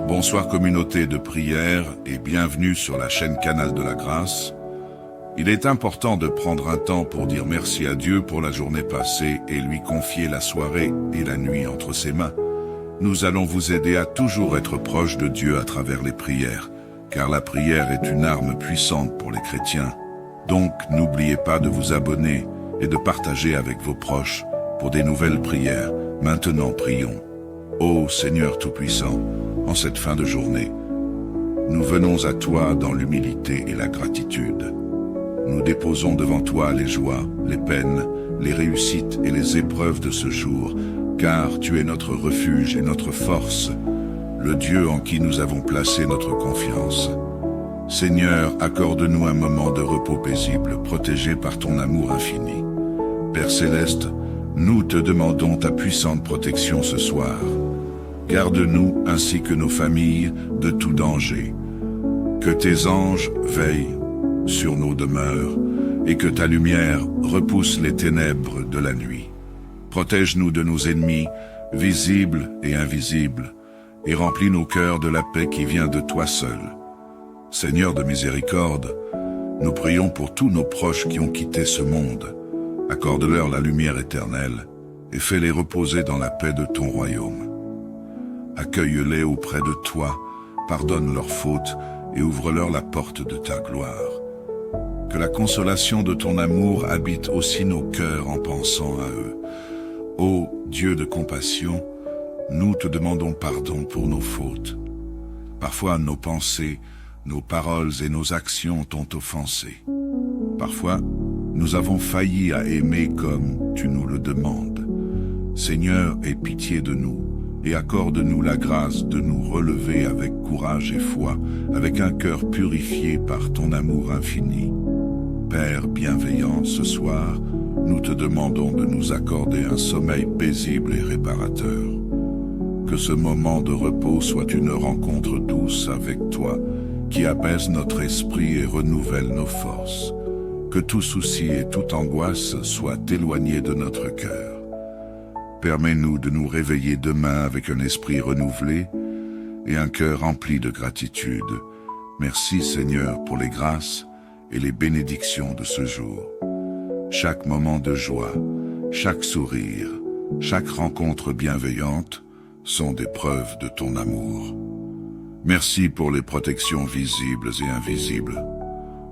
Bonsoir communauté de prière et bienvenue sur la chaîne Canal de la Grâce. Il est important de prendre un temps pour dire merci à Dieu pour la journée passée et lui confier la soirée et la nuit entre ses mains. Nous allons vous aider à toujours être proche de Dieu à travers les prières, car la prière est une arme puissante pour les chrétiens. Donc n'oubliez pas de vous abonner et de partager avec vos proches pour des nouvelles prières. Maintenant prions. Ô Seigneur Tout-Puissant, en cette fin de journée, nous venons à toi dans l'humilité et la gratitude. Nous déposons devant toi les joies, les peines, les réussites et les épreuves de ce jour, car tu es notre refuge et notre force, le Dieu en qui nous avons placé notre confiance. Seigneur, accorde-nous un moment de repos paisible, protégé par ton amour infini. Père Céleste, nous te demandons ta puissante protection ce soir. Garde-nous ainsi que nos familles de tout danger. Que tes anges veillent sur nos demeures et que ta lumière repousse les ténèbres de la nuit. Protège-nous de nos ennemis, visibles et invisibles, et remplis nos cœurs de la paix qui vient de toi seul. Seigneur de miséricorde, nous prions pour tous nos proches qui ont quitté ce monde. Accorde-leur la lumière éternelle et fais-les reposer dans la paix de ton royaume. Accueille-les auprès de toi, pardonne leurs fautes et ouvre-leur la porte de ta gloire. Que la consolation de ton amour habite aussi nos cœurs en pensant à eux. Ô Dieu de compassion, nous te demandons pardon pour nos fautes. Parfois nos pensées, nos paroles et nos actions t'ont offensé. Parfois, nous avons failli à aimer comme tu nous le demandes. Seigneur, aie pitié de nous et accorde-nous la grâce de nous relever avec courage et foi, avec un cœur purifié par ton amour infini. Père bienveillant, ce soir, nous te demandons de nous accorder un sommeil paisible et réparateur. Que ce moment de repos soit une rencontre douce avec toi, qui apaise notre esprit et renouvelle nos forces. Que tout souci et toute angoisse soient éloignés de notre cœur. Permets-nous de nous réveiller demain avec un esprit renouvelé et un cœur rempli de gratitude. Merci Seigneur pour les grâces et les bénédictions de ce jour. Chaque moment de joie, chaque sourire, chaque rencontre bienveillante sont des preuves de ton amour. Merci pour les protections visibles et invisibles,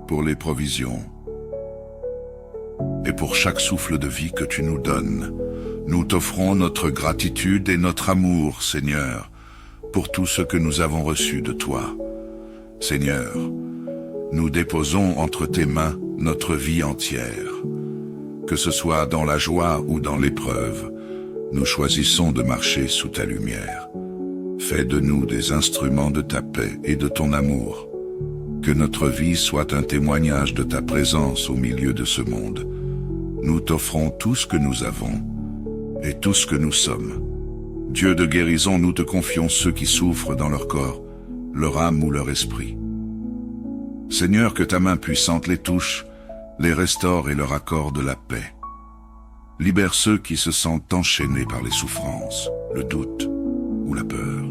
pour les provisions et pour chaque souffle de vie que tu nous donnes. Nous t'offrons notre gratitude et notre amour, Seigneur, pour tout ce que nous avons reçu de toi. Seigneur, nous déposons entre tes mains notre vie entière. Que ce soit dans la joie ou dans l'épreuve, nous choisissons de marcher sous ta lumière. Fais de nous des instruments de ta paix et de ton amour. Que notre vie soit un témoignage de ta présence au milieu de ce monde. Nous t'offrons tout ce que nous avons et tout ce que nous sommes. Dieu de guérison, nous te confions ceux qui souffrent dans leur corps, leur âme ou leur esprit. Seigneur, que ta main puissante les touche, les restaure et leur accorde la paix. Libère ceux qui se sentent enchaînés par les souffrances, le doute ou la peur.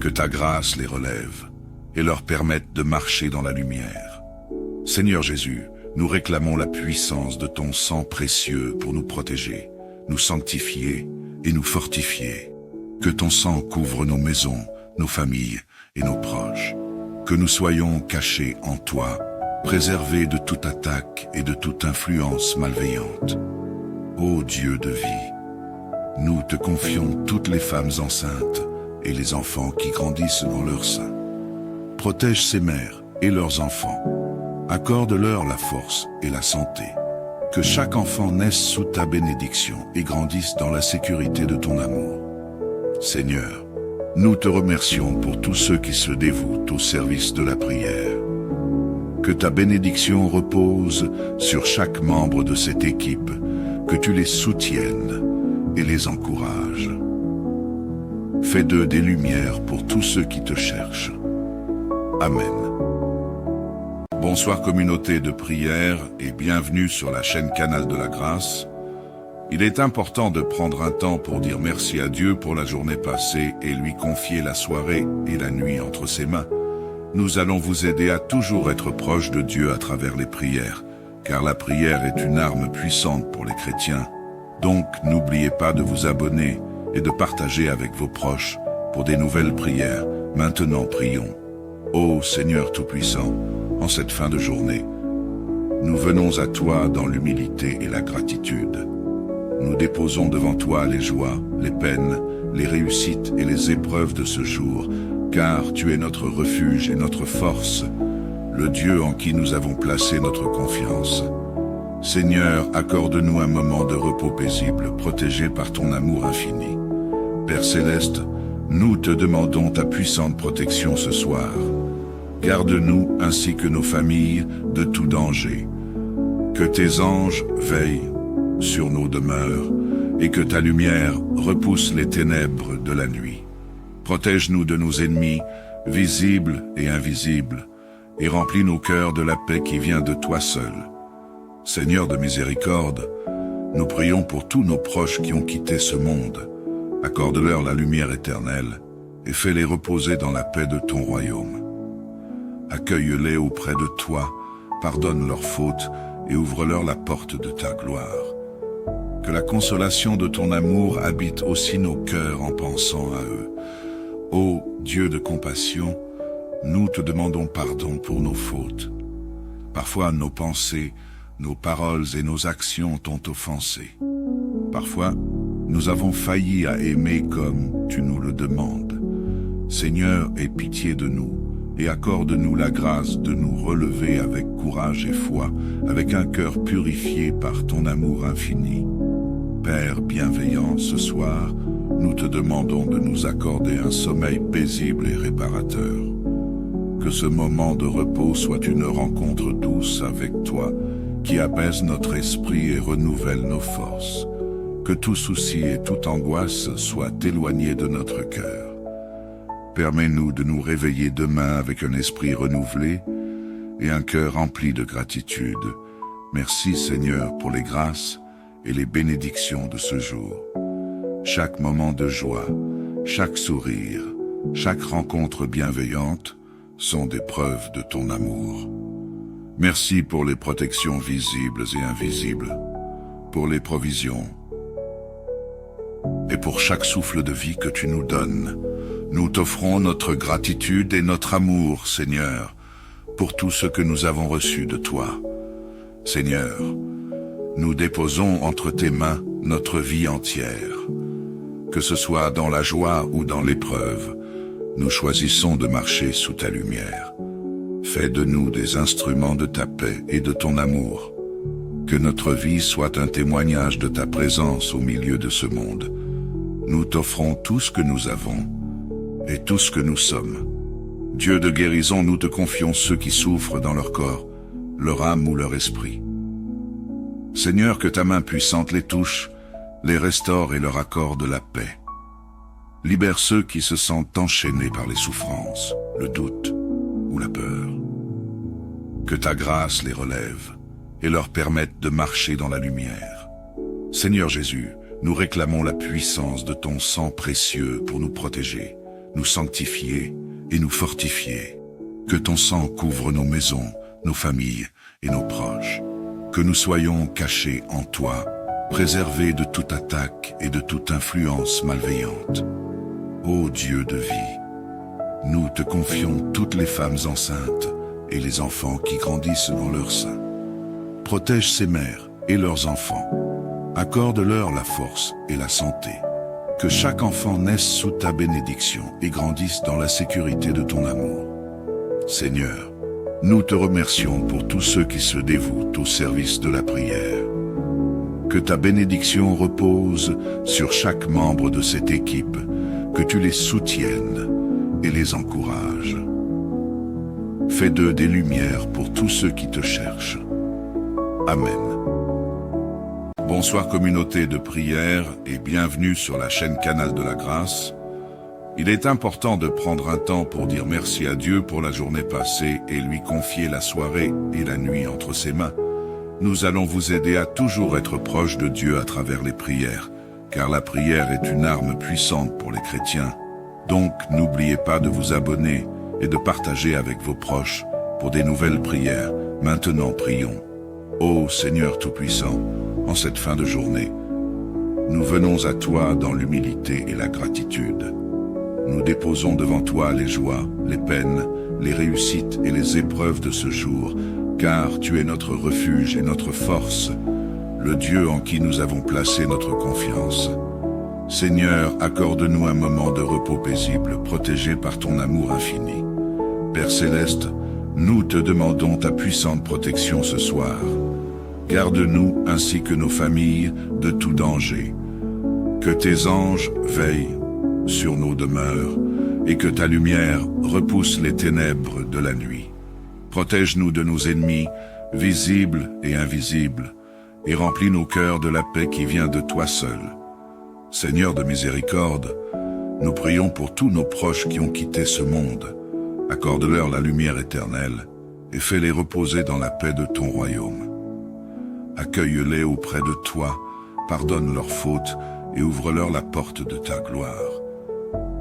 Que ta grâce les relève et leur permette de marcher dans la lumière. Seigneur Jésus, nous réclamons la puissance de ton sang précieux pour nous protéger, nous sanctifier et nous fortifier. Que ton sang couvre nos maisons, nos familles et nos proches. Que nous soyons cachés en toi, préservés de toute attaque et de toute influence malveillante. Ô Dieu de vie, nous te confions toutes les femmes enceintes et les enfants qui grandissent dans leur sein. Protège ces mères et leurs enfants. Accorde-leur la force et la santé. Que chaque enfant naisse sous ta bénédiction et grandisse dans la sécurité de ton amour. Seigneur, nous te remercions pour tous ceux qui se dévouent au service de la prière. Que ta bénédiction repose sur chaque membre de cette équipe, que tu les soutiennes et les encourages. Fais d'eux des lumières pour tous ceux qui te cherchent. Amen. Bonsoir communauté de prière et bienvenue sur la chaîne Canal de la Grâce. Il est important de prendre un temps pour dire merci à Dieu pour la journée passée et lui confier la soirée et la nuit entre ses mains. Nous allons vous aider à toujours être proche de Dieu à travers les prières, car la prière est une arme puissante pour les chrétiens. Donc, n'oubliez pas de vous abonner et de partager avec vos proches pour des nouvelles prières. Maintenant, prions. Ô Seigneur Tout-Puissant, en cette fin de journée, nous venons à toi dans l'humilité et la gratitude. Nous déposons devant toi les joies, les peines, les réussites et les épreuves de ce jour, car tu es notre refuge et notre force, le Dieu en qui nous avons placé notre confiance. Seigneur, accorde-nous un moment de repos paisible, protégé par ton amour infini. Père Céleste, nous te demandons ta puissante protection ce soir. Garde-nous ainsi que nos familles de tout danger. Que tes anges veillent sur nos demeures et que ta lumière repousse les ténèbres de la nuit. Protège-nous de nos ennemis, visibles et invisibles, et remplis nos cœurs de la paix qui vient de toi seul. Seigneur de miséricorde, nous prions pour tous nos proches qui ont quitté ce monde. Accorde-leur la lumière éternelle et fais-les reposer dans la paix de ton royaume. Accueille-les auprès de toi, pardonne leurs fautes et ouvre-leur la porte de ta gloire. Que la consolation de ton amour habite aussi nos cœurs en pensant à eux. Ô Dieu de compassion, nous te demandons pardon pour nos fautes. Parfois nos pensées, nos paroles et nos actions t'ont offensé. Parfois, nous avons failli à aimer comme tu nous le demandes. Seigneur, aie pitié de nous et accorde-nous la grâce de nous relever avec courage et foi, avec un cœur purifié par ton amour infini. Père bienveillant, ce soir, nous te demandons de nous accorder un sommeil paisible et réparateur. Que ce moment de repos soit une rencontre douce avec toi, qui apaise notre esprit et renouvelle nos forces. Que tout souci et toute angoisse soient éloignés de notre cœur. Permets-nous de nous réveiller demain avec un esprit renouvelé et un cœur rempli de gratitude. Merci Seigneur pour les grâces et les bénédictions de ce jour. Chaque moment de joie, chaque sourire, chaque rencontre bienveillante sont des preuves de ton amour. Merci pour les protections visibles et invisibles, pour les provisions et pour chaque souffle de vie que tu nous donnes. Nous t'offrons notre gratitude et notre amour, Seigneur, pour tout ce que nous avons reçu de toi. Seigneur, nous déposons entre tes mains notre vie entière. Que ce soit dans la joie ou dans l'épreuve, nous choisissons de marcher sous ta lumière. Fais de nous des instruments de ta paix et de ton amour. Que notre vie soit un témoignage de ta présence au milieu de ce monde. Nous t'offrons tout ce que nous avons et tout ce que nous sommes. Dieu de guérison, nous te confions ceux qui souffrent dans leur corps, leur âme ou leur esprit. Seigneur, que ta main puissante les touche, les restaure et leur accorde la paix. Libère ceux qui se sentent enchaînés par les souffrances, le doute ou la peur. Que ta grâce les relève et leur permette de marcher dans la lumière. Seigneur Jésus, nous réclamons la puissance de ton sang précieux pour nous protéger, nous sanctifier et nous fortifier. Que ton sang couvre nos maisons, nos familles et nos proches. Que nous soyons cachés en toi, préservés de toute attaque et de toute influence malveillante. Ô Dieu de vie, nous te confions toutes les femmes enceintes et les enfants qui grandissent dans leur sein. Protège ces mères et leurs enfants. Accorde-leur la force et la santé. Que chaque enfant naisse sous ta bénédiction et grandisse dans la sécurité de ton amour. Seigneur, nous te remercions pour tous ceux qui se dévouent au service de la prière. Que ta bénédiction repose sur chaque membre de cette équipe, que tu les soutiennes et les encourages. Fais d'eux des lumières pour tous ceux qui te cherchent. Amen. Bonsoir communauté de prière et bienvenue sur la chaîne Canal de la Grâce. Il est important de prendre un temps pour dire merci à Dieu pour la journée passée et lui confier la soirée et la nuit entre ses mains. Nous allons vous aider à toujours être proche de Dieu à travers les prières, car la prière est une arme puissante pour les chrétiens. Donc, n'oubliez pas de vous abonner et de partager avec vos proches pour des nouvelles prières. Maintenant, prions. Ô Seigneur Tout-Puissant, en cette fin de journée, nous venons à toi dans l'humilité et la gratitude. Nous déposons devant toi les joies, les peines, les réussites et les épreuves de ce jour, car tu es notre refuge et notre force, le Dieu en qui nous avons placé notre confiance. Seigneur, accorde-nous un moment de repos paisible, protégé par ton amour infini. Père Céleste, nous te demandons ta puissante protection ce soir. Garde-nous ainsi que nos familles de tout danger. Que tes anges veillent sur nos demeures et que ta lumière repousse les ténèbres de la nuit. Protège-nous de nos ennemis, visibles et invisibles, et remplis nos cœurs de la paix qui vient de toi seul. Seigneur de miséricorde, nous prions pour tous nos proches qui ont quitté ce monde. Accorde-leur la lumière éternelle et fais-les reposer dans la paix de ton royaume. Accueille-les auprès de toi, pardonne leurs fautes et ouvre-leur la porte de ta gloire.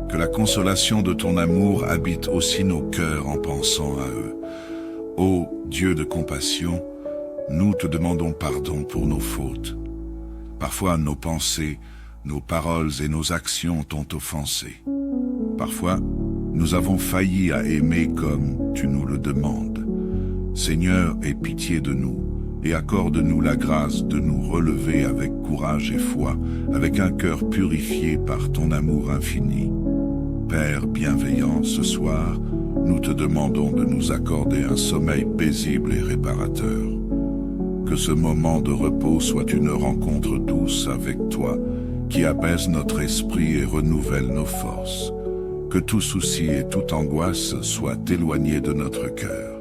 Que la consolation de ton amour habite aussi nos cœurs en pensant à eux. Ô Dieu de compassion, nous te demandons pardon pour nos fautes. Parfois nos pensées, nos paroles et nos actions t'ont offensé. Parfois, nous avons failli à aimer comme tu nous le demandes. Seigneur, aie pitié de nous et accorde-nous la grâce de nous relever avec courage et foi, avec un cœur purifié par ton amour infini. Père bienveillant, ce soir, nous te demandons de nous accorder un sommeil paisible et réparateur. Que ce moment de repos soit une rencontre douce avec toi, qui apaise notre esprit et renouvelle nos forces. Que tout souci et toute angoisse soient éloignés de notre cœur.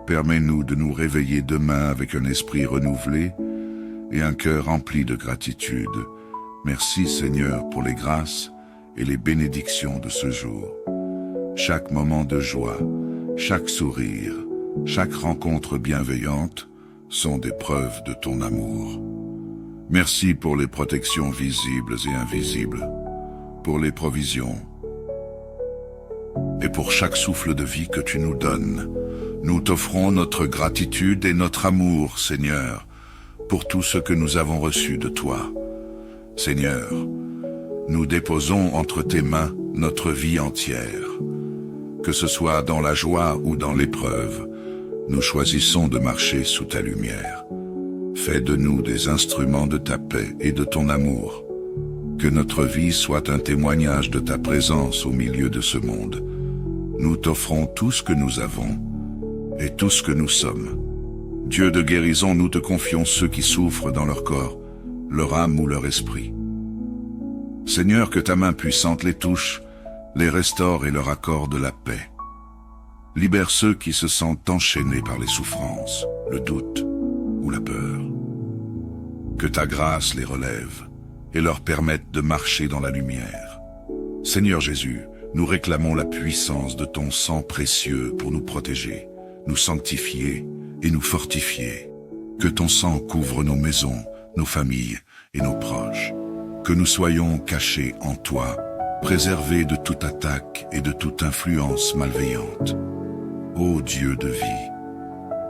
Permets-nous de nous réveiller demain avec un esprit renouvelé et un cœur rempli de gratitude. Merci Seigneur pour les grâces et les bénédictions de ce jour. Chaque moment de joie, chaque sourire, chaque rencontre bienveillante sont des preuves de ton amour. Merci pour les protections visibles et invisibles, pour les provisions et pour chaque souffle de vie que tu nous donnes. Nous t'offrons notre gratitude et notre amour, Seigneur, pour tout ce que nous avons reçu de toi. Seigneur, nous déposons entre tes mains notre vie entière. Que ce soit dans la joie ou dans l'épreuve, nous choisissons de marcher sous ta lumière. Fais de nous des instruments de ta paix et de ton amour. Que notre vie soit un témoignage de ta présence au milieu de ce monde. Nous t'offrons tout ce que nous avons et tout ce que nous sommes. Dieu de guérison, nous te confions ceux qui souffrent dans leur corps, leur âme ou leur esprit. Seigneur, que ta main puissante les touche, les restaure et leur accorde la paix. Libère ceux qui se sentent enchaînés par les souffrances, le doute ou la peur. Que ta grâce les relève et leur permette de marcher dans la lumière. Seigneur Jésus, nous réclamons la puissance de ton sang précieux pour nous protéger, nous sanctifier et nous fortifier. Que ton sang couvre nos maisons, nos familles et nos proches. Que nous soyons cachés en toi, préservés de toute attaque et de toute influence malveillante. Ô Dieu de vie,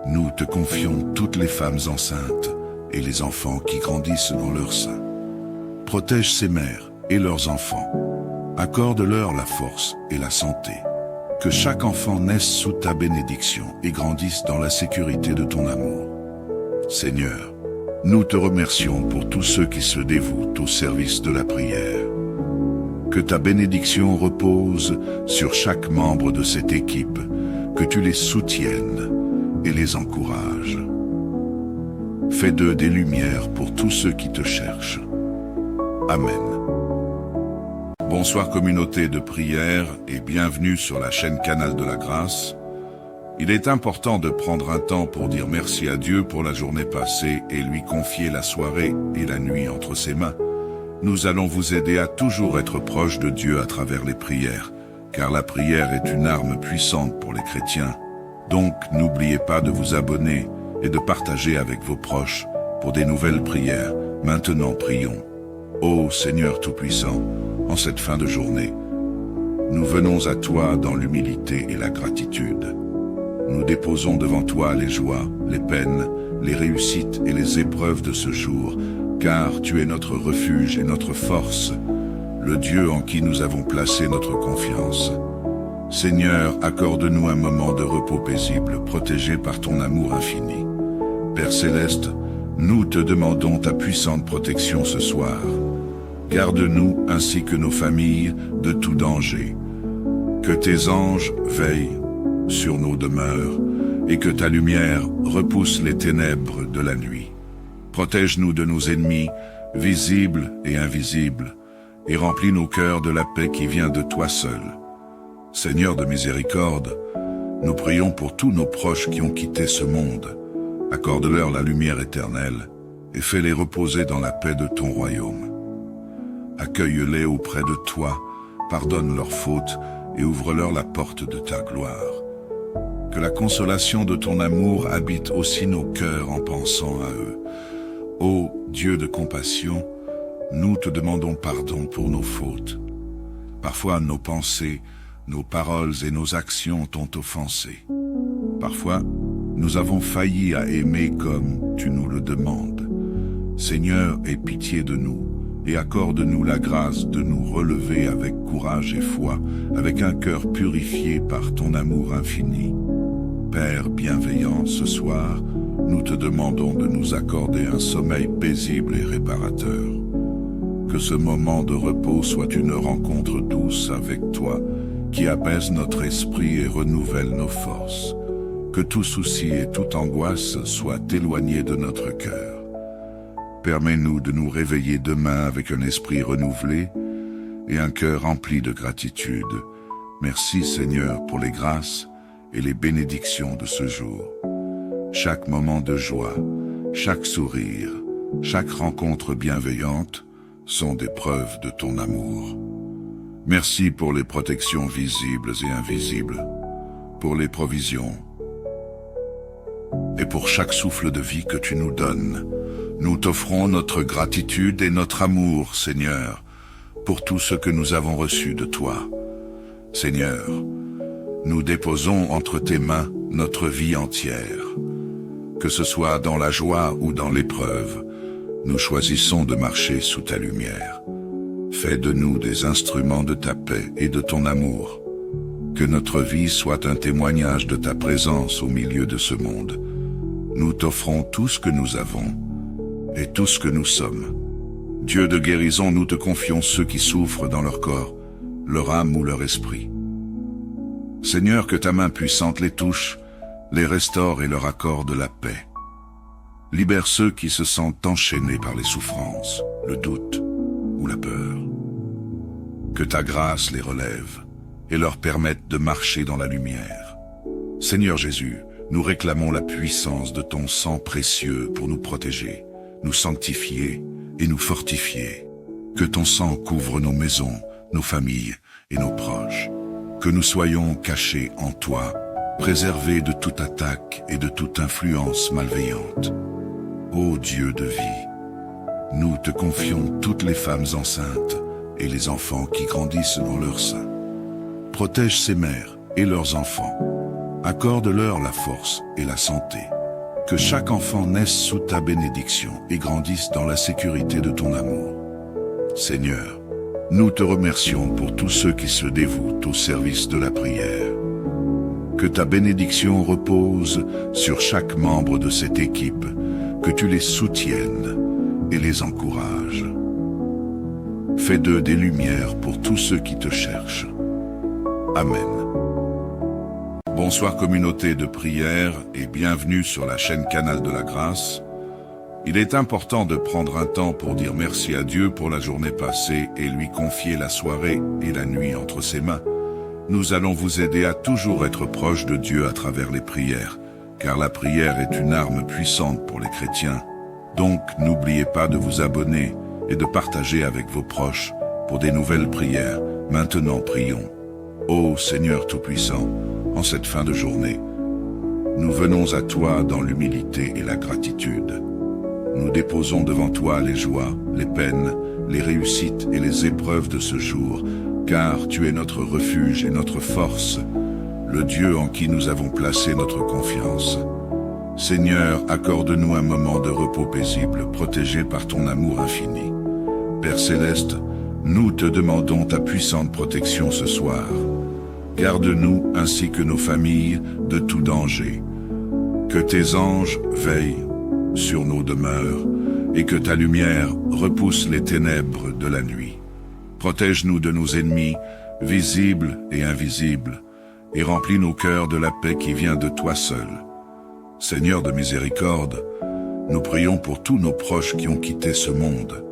nous te confions toutes les femmes enceintes et les enfants qui grandissent dans leur sein. Protège ces mères et leurs enfants. Accorde-leur la force et la santé. Que chaque enfant naisse sous ta bénédiction et grandisse dans la sécurité de ton amour. Seigneur, nous te remercions pour tous ceux qui se dévouent au service de la prière. Que ta bénédiction repose sur chaque membre de cette équipe, que tu les soutiennes et les encourages. Fais d'eux des lumières pour tous ceux qui te cherchent. Amen. Bonsoir communauté de prière et bienvenue sur la chaîne Canal de la Grâce. Il est important de prendre un temps pour dire merci à Dieu pour la journée passée et lui confier la soirée et la nuit entre ses mains. Nous allons vous aider à toujours être proche de Dieu à travers les prières, car la prière est une arme puissante pour les chrétiens. Donc n'oubliez pas de vous abonner et de partager avec vos proches pour des nouvelles prières. Maintenant prions. Ô Seigneur Tout-Puissant, en cette fin de journée, nous venons à toi dans l'humilité et la gratitude. Nous déposons devant toi les joies, les peines, les réussites et les épreuves de ce jour, car tu es notre refuge et notre force, le Dieu en qui nous avons placé notre confiance. Seigneur, accorde-nous un moment de repos paisible, protégé par ton amour infini. Père Céleste, nous te demandons ta puissante protection ce soir. Garde-nous ainsi que nos familles de tout danger. Que tes anges veillent sur nos demeures et que ta lumière repousse les ténèbres de la nuit. Protège-nous de nos ennemis, visibles et invisibles, et remplis nos cœurs de la paix qui vient de toi seul. Seigneur de miséricorde, nous prions pour tous nos proches qui ont quitté ce monde. Accorde-leur la lumière éternelle et fais-les reposer dans la paix de ton royaume. Accueille-les auprès de toi, pardonne leurs fautes et ouvre-leur la porte de ta gloire. Que la consolation de ton amour habite aussi nos cœurs en pensant à eux. Ô Dieu de compassion, nous te demandons pardon pour nos fautes. Parfois nos pensées, nos paroles et nos actions t'ont offensé. Parfois, nous avons failli à aimer comme tu nous le demandes. Seigneur, aie pitié de nous et accorde-nous la grâce de nous relever avec courage et foi, avec un cœur purifié par ton amour infini. Père bienveillant, ce soir, nous te demandons de nous accorder un sommeil paisible et réparateur. Que ce moment de repos soit une rencontre douce avec toi, qui apaise notre esprit et renouvelle nos forces. Que tout souci et toute angoisse soient éloignés de notre cœur. Permets-nous de nous réveiller demain avec un esprit renouvelé et un cœur rempli de gratitude. Merci Seigneur pour les grâces et les bénédictions de ce jour. Chaque moment de joie, chaque sourire, chaque rencontre bienveillante sont des preuves de ton amour. Merci pour les protections visibles et invisibles, pour les provisions et pour chaque souffle de vie que tu nous donnes. Nous t'offrons notre gratitude et notre amour, Seigneur, pour tout ce que nous avons reçu de toi. Seigneur, nous déposons entre tes mains notre vie entière. Que ce soit dans la joie ou dans l'épreuve, nous choisissons de marcher sous ta lumière. Fais de nous des instruments de ta paix et de ton amour. Que notre vie soit un témoignage de ta présence au milieu de ce monde. Nous t'offrons tout ce que nous avons et tout ce que nous sommes. Dieu de guérison, nous te confions ceux qui souffrent dans leur corps, leur âme ou leur esprit. Seigneur, que ta main puissante les touche, les restaure et leur accorde la paix. Libère ceux qui se sentent enchaînés par les souffrances, le doute ou la peur. Que ta grâce les relève et leur permette de marcher dans la lumière. Seigneur Jésus, nous réclamons la puissance de ton sang précieux pour nous protéger, nous sanctifier et nous fortifier. Que ton sang couvre nos maisons, nos familles et nos proches. Que nous soyons cachés en toi, préservés de toute attaque et de toute influence malveillante. Ô Dieu de vie, nous te confions toutes les femmes enceintes et les enfants qui grandissent dans leur sein. Protège ces mères et leurs enfants. Accorde-leur la force et la santé. Que chaque enfant naisse sous ta bénédiction et grandisse dans la sécurité de ton amour. Seigneur, nous te remercions pour tous ceux qui se dévouent au service de la prière. Que ta bénédiction repose sur chaque membre de cette équipe, que tu les soutiennes et les encourages. Fais d'eux des lumières pour tous ceux qui te cherchent. Amen. Bonsoir communauté de prière et bienvenue sur la chaîne Canal de la Grâce. Il est important de prendre un temps pour dire merci à Dieu pour la journée passée et lui confier la soirée et la nuit entre ses mains. Nous allons vous aider à toujours être proche de Dieu à travers les prières, car la prière est une arme puissante pour les chrétiens. Donc n'oubliez pas de vous abonner et de partager avec vos proches pour des nouvelles prières. Maintenant prions. Ô Seigneur Tout-Puissant, en cette fin de journée, nous venons à toi dans l'humilité et la gratitude. Nous déposons devant toi les joies, les peines, les réussites et les épreuves de ce jour, car tu es notre refuge et notre force, le Dieu en qui nous avons placé notre confiance. Seigneur, accorde-nous un moment de repos paisible, protégé par ton amour infini. Père céleste, nous te demandons ta puissante protection ce soir. Garde-nous ainsi que nos familles de tout danger. Que tes anges veillent sur nos demeures et que ta lumière repousse les ténèbres de la nuit. Protège-nous de nos ennemis, visibles et invisibles, et remplis nos cœurs de la paix qui vient de toi seul. Seigneur de miséricorde, nous prions pour tous nos proches qui ont quitté ce monde.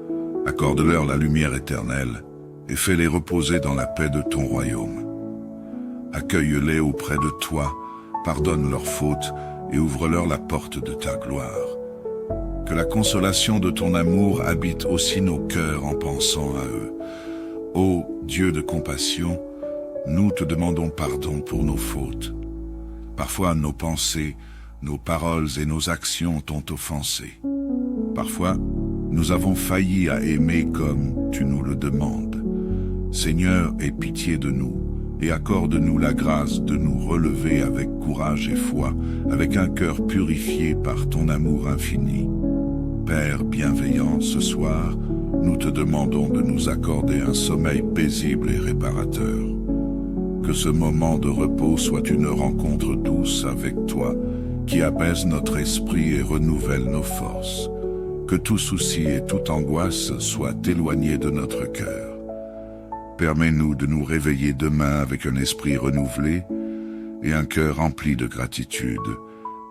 Accorde-leur la lumière éternelle et fais-les reposer dans la paix de ton royaume. Accueille-les auprès de toi, pardonne leurs fautes et ouvre-leur la porte de ta gloire. Que la consolation de ton amour habite aussi nos cœurs en pensant à eux. Ô Dieu de compassion, nous te demandons pardon pour nos fautes. Parfois nos pensées, nos paroles et nos actions t'ont offensé. Parfois, nous avons failli à aimer comme tu nous le demandes. Seigneur, aie pitié de nous et accorde-nous la grâce de nous relever avec courage et foi, avec un cœur purifié par ton amour infini. Père bienveillant, ce soir, nous te demandons de nous accorder un sommeil paisible et réparateur. Que ce moment de repos soit une rencontre douce avec toi, qui apaise notre esprit et renouvelle nos forces. Que tout souci et toute angoisse soient éloignés de notre cœur. Permets-nous de nous réveiller demain avec un esprit renouvelé et un cœur rempli de gratitude.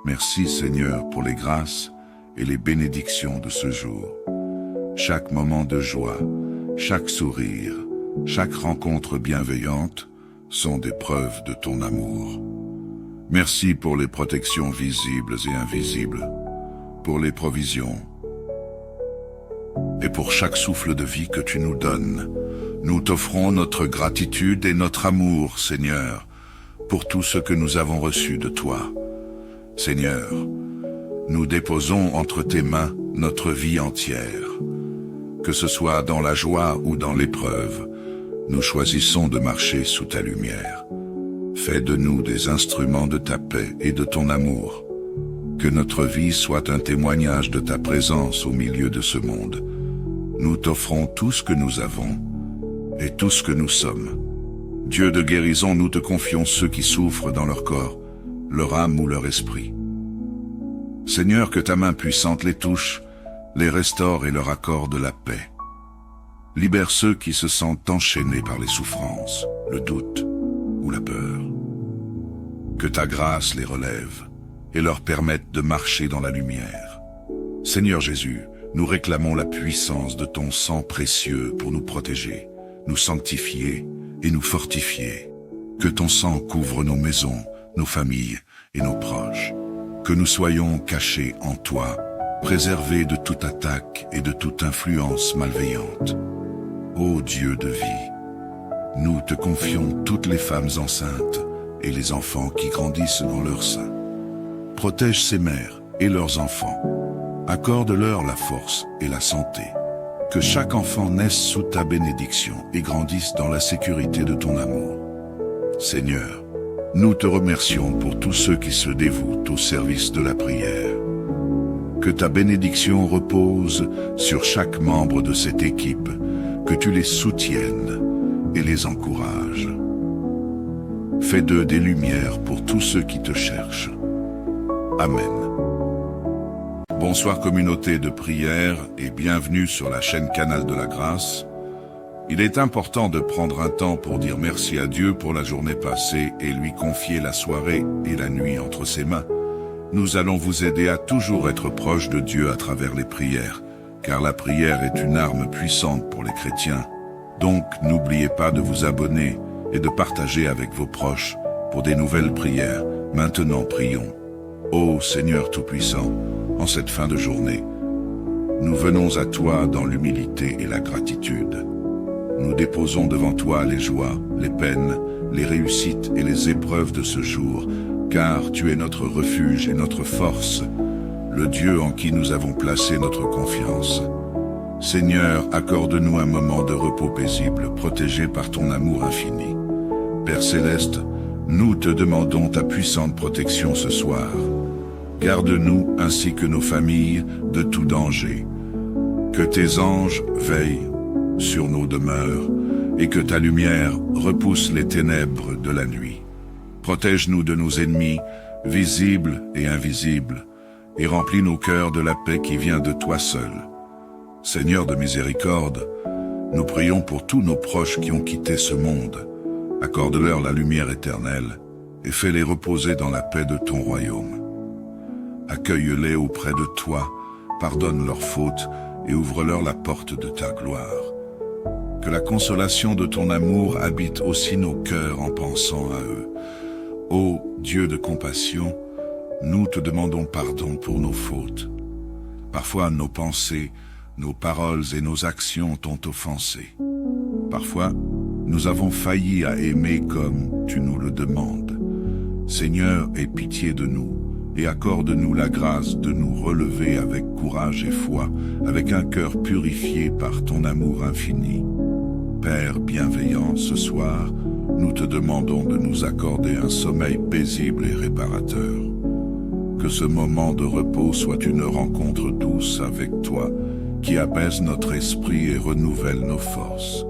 Merci Seigneur pour les grâces et les bénédictions de ce jour. Chaque moment de joie, chaque sourire, chaque rencontre bienveillante sont des preuves de ton amour. Merci pour les protections visibles et invisibles, pour les provisions et pour chaque souffle de vie que tu nous donnes. Nous t'offrons notre gratitude et notre amour, Seigneur, pour tout ce que nous avons reçu de toi. Seigneur, nous déposons entre tes mains notre vie entière. Que ce soit dans la joie ou dans l'épreuve, nous choisissons de marcher sous ta lumière. Fais de nous des instruments de ta paix et de ton amour. Que notre vie soit un témoignage de ta présence au milieu de ce monde. Nous t'offrons tout ce que nous avons et tout ce que nous sommes. Dieu de guérison, nous te confions ceux qui souffrent dans leur corps, leur âme ou leur esprit. Seigneur, que ta main puissante les touche, les restaure et leur accorde la paix. Libère ceux qui se sentent enchaînés par les souffrances, le doute ou la peur. Que ta grâce les relève et leur permette de marcher dans la lumière. Seigneur Jésus, nous réclamons la puissance de ton sang précieux pour nous protéger, nous sanctifier et nous fortifier. Que ton sang couvre nos maisons, nos familles et nos proches. Que nous soyons cachés en toi, préservés de toute attaque et de toute influence malveillante. Ô Dieu de vie, nous te confions toutes les femmes enceintes et les enfants qui grandissent dans leur sein. Protège ces mères et leurs enfants. Accorde-leur la force et la santé. Que chaque enfant naisse sous ta bénédiction et grandisse dans la sécurité de ton amour. Seigneur, nous te remercions pour tous ceux qui se dévouent au service de la prière. Que ta bénédiction repose sur chaque membre de cette équipe, que tu les soutiennes et les encourages. Fais d'eux des lumières pour tous ceux qui te cherchent. Amen. Bonsoir communauté de prière et bienvenue sur la chaîne Canal de la Grâce. Il est important de prendre un temps pour dire merci à Dieu pour la journée passée et lui confier la soirée et la nuit entre ses mains. Nous allons vous aider à toujours être proche de Dieu à travers les prières, car la prière est une arme puissante pour les chrétiens. Donc n'oubliez pas de vous abonner et de partager avec vos proches pour des nouvelles prières. Maintenant prions. Ô Seigneur Tout-Puissant, en cette fin de journée, nous venons à toi dans l'humilité et la gratitude. nous déposons devant toi les joies, les peines, les réussites et les épreuves de ce jour, car tu es notre refuge et notre force, le Dieu en qui nous avons placé notre confiance. Seigneur, accorde-nous un moment de repos paisible, protégé par ton amour infini. Père céleste, nous te demandons ta puissante protection ce soir. Garde-nous ainsi que nos familles de tout danger. Que tes anges veillent sur nos demeures et que ta lumière repousse les ténèbres de la nuit. Protège-nous de nos ennemis, visibles et invisibles, et remplis nos cœurs de la paix qui vient de toi seul. Seigneur de miséricorde, nous prions pour tous nos proches qui ont quitté ce monde. Accorde-leur la lumière éternelle et fais-les reposer dans la paix de ton royaume. Accueille-les auprès de toi, pardonne leurs fautes et ouvre-leur la porte de ta gloire. Que la consolation de ton amour habite aussi nos cœurs en pensant à eux. Ô Dieu de compassion, nous te demandons pardon pour nos fautes. Parfois nos pensées, nos paroles et nos actions t'ont offensé. Parfois, nous avons failli à aimer comme tu nous le demandes. Seigneur, aie pitié de nous et accorde-nous la grâce de nous relever avec courage et foi, avec un cœur purifié par ton amour infini. Père bienveillant, ce soir, nous te demandons de nous accorder un sommeil paisible et réparateur. Que ce moment de repos soit une rencontre douce avec toi, qui apaise notre esprit et renouvelle nos forces.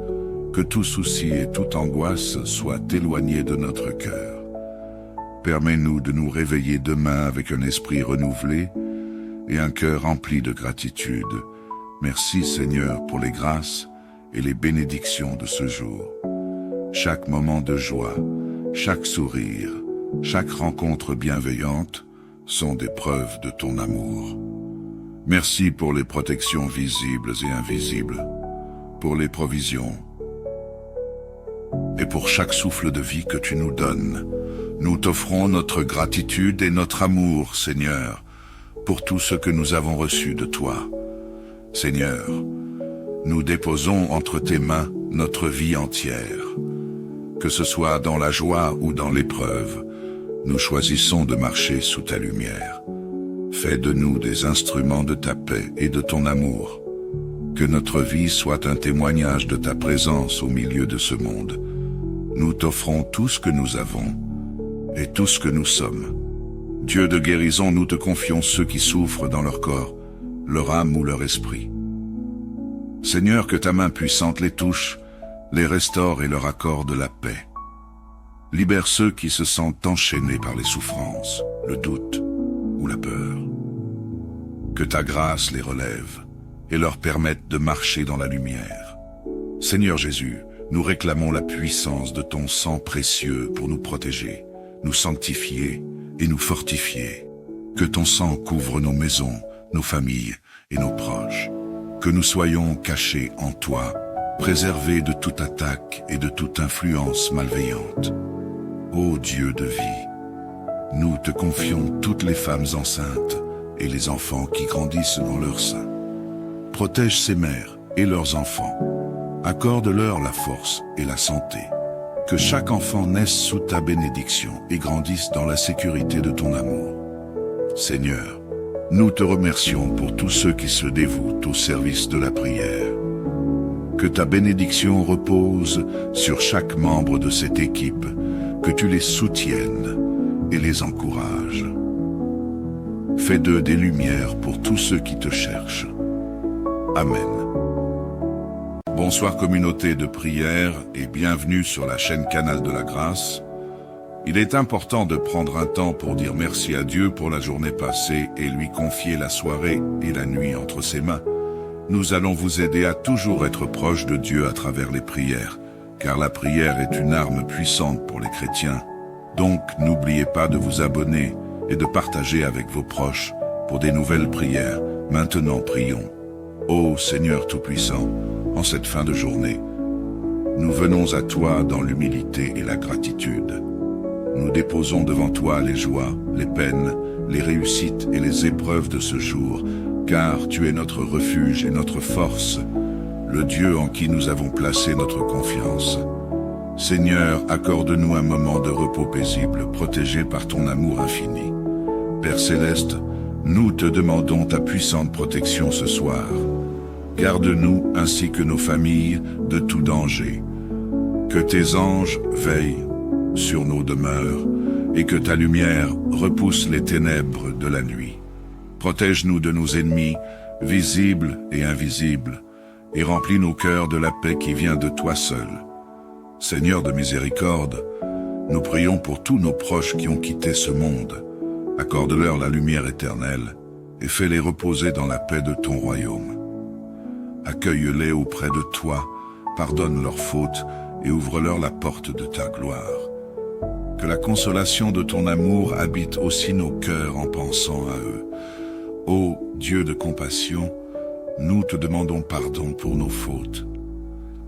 Que tout souci et toute angoisse soient éloignés de notre cœur. Permets-nous de nous réveiller demain avec un esprit renouvelé et un cœur rempli de gratitude. Merci Seigneur pour les grâces et les bénédictions de ce jour. Chaque moment de joie, chaque sourire, chaque rencontre bienveillante sont des preuves de ton amour. Merci pour les protections visibles et invisibles, pour les provisions et pour chaque souffle de vie que tu nous donnes. Nous t'offrons notre gratitude et notre amour, Seigneur, pour tout ce que nous avons reçu de toi. Seigneur, nous déposons entre tes mains notre vie entière. Que ce soit dans la joie ou dans l'épreuve, nous choisissons de marcher sous ta lumière. Fais de nous des instruments de ta paix et de ton amour. Que notre vie soit un témoignage de ta présence au milieu de ce monde. Nous t'offrons tout ce que nous avons et tout ce que nous sommes. Dieu de guérison, nous te confions ceux qui souffrent dans leur corps, leur âme ou leur esprit. Seigneur, que ta main puissante les touche, les restaure et leur accorde la paix. Libère ceux qui se sentent enchaînés par les souffrances, le doute ou la peur. Que ta grâce les relève et leur permette de marcher dans la lumière. Seigneur Jésus, nous réclamons la puissance de ton sang précieux pour nous protéger, nous sanctifier et nous fortifier. Que ton sang couvre nos maisons, nos familles et nos proches. Que nous soyons cachés en toi, préservés de toute attaque et de toute influence malveillante. Ô Dieu de vie, nous te confions toutes les femmes enceintes et les enfants qui grandissent dans leur sein. Protège ces mères et leurs enfants. Accorde-leur la force et la santé. Que chaque enfant naisse sous ta bénédiction et grandisse dans la sécurité de ton amour. Seigneur, nous te remercions pour tous ceux qui se dévouent au service de la prière. Que ta bénédiction repose sur chaque membre de cette équipe, que tu les soutiennes et les encourages. Fais d'eux des lumières pour tous ceux qui te cherchent. Amen. Bonsoir communauté de prière et bienvenue sur la chaîne Canal de la Grâce. Il est important de prendre un temps pour dire merci à Dieu pour la journée passée et lui confier la soirée et la nuit entre ses mains. Nous allons vous aider à toujours être proche de Dieu à travers les prières, car la prière est une arme puissante pour les chrétiens. Donc n'oubliez pas de vous abonner et de partager avec vos proches pour des nouvelles prières. Maintenant prions. Ô Seigneur Tout-Puissant, en cette fin de journée, nous venons à toi dans l'humilité et la gratitude. Nous déposons devant toi les joies, les peines, les réussites et les épreuves de ce jour, car tu es notre refuge et notre force, le Dieu en qui nous avons placé notre confiance. Seigneur, accorde-nous un moment de repos paisible, protégé par ton amour infini. Père céleste, nous te demandons ta puissante protection ce soir. Garde-nous ainsi que nos familles de tout danger. Que tes anges veillent sur nos demeures et que ta lumière repousse les ténèbres de la nuit. Protège-nous de nos ennemis, visibles et invisibles, et remplis nos cœurs de la paix qui vient de toi seul. Seigneur de miséricorde, nous prions pour tous nos proches qui ont quitté ce monde. Accorde-leur la lumière éternelle et fais-les reposer dans la paix de ton royaume. Accueille-les auprès de toi, pardonne leurs fautes et ouvre-leur la porte de ta gloire. Que la consolation de ton amour habite aussi nos cœurs en pensant à eux. Ô Dieu de compassion, nous te demandons pardon pour nos fautes.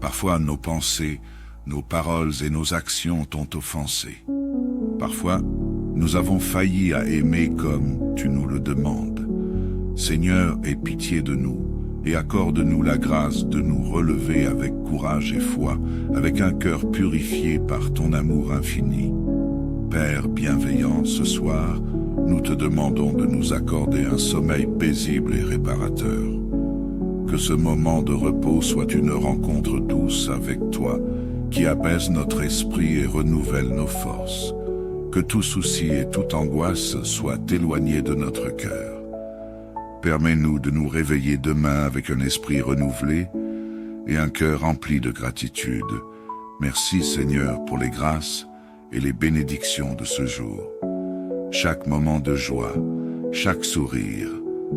Parfois nos pensées, nos paroles et nos actions t'ont offensé. Parfois, nous avons failli à aimer comme tu nous le demandes. Seigneur, aie pitié de nous et accorde-nous la grâce de nous relever avec courage et foi, avec un cœur purifié par ton amour infini. Père bienveillant, ce soir, nous te demandons de nous accorder un sommeil paisible et réparateur. Que ce moment de repos soit une rencontre douce avec toi, qui apaise notre esprit et renouvelle nos forces. Que tout souci et toute angoisse soient éloignés de notre cœur. Permets-nous de nous réveiller demain avec un esprit renouvelé et un cœur rempli de gratitude. Merci Seigneur pour les grâces et les bénédictions de ce jour. Chaque moment de joie, chaque sourire,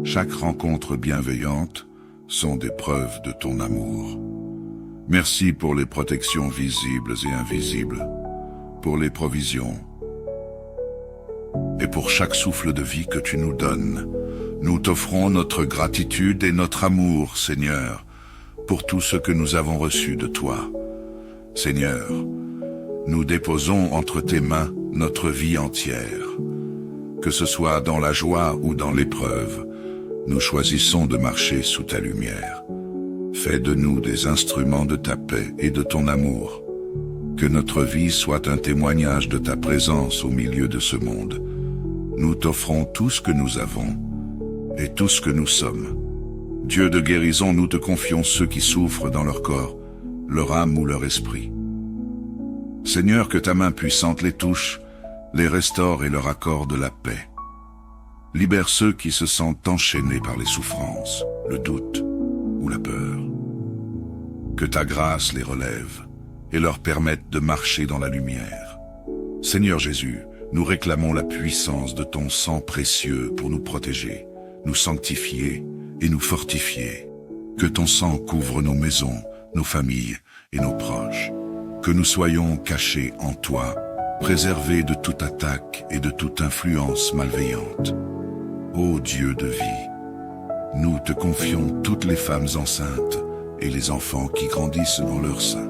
chaque rencontre bienveillante sont des preuves de ton amour. Merci pour les protections visibles et invisibles, pour les provisions et pour chaque souffle de vie que tu nous donnes. Nous t'offrons notre gratitude et notre amour, Seigneur, pour tout ce que nous avons reçu de toi. Seigneur, nous déposons entre tes mains notre vie entière. Que ce soit dans la joie ou dans l'épreuve, nous choisissons de marcher sous ta lumière. Fais de nous des instruments de ta paix et de ton amour. Que notre vie soit un témoignage de ta présence au milieu de ce monde. Nous t'offrons tout ce que nous avons et tout ce que nous sommes. Dieu de guérison, nous te confions ceux qui souffrent dans leur corps, leur âme ou leur esprit. Seigneur, que ta main puissante les touche, les restaure et leur accorde la paix. Libère ceux qui se sentent enchaînés par les souffrances, le doute ou la peur. Que ta grâce les relève et leur permette de marcher dans la lumière. Seigneur Jésus, nous réclamons la puissance de ton sang précieux pour nous protéger, nous sanctifier et nous fortifier. Que ton sang couvre nos maisons, nos familles et nos proches. Que nous soyons cachés en toi, préservés de toute attaque et de toute influence malveillante. Ô Dieu de vie, nous te confions toutes les femmes enceintes et les enfants qui grandissent dans leur sein.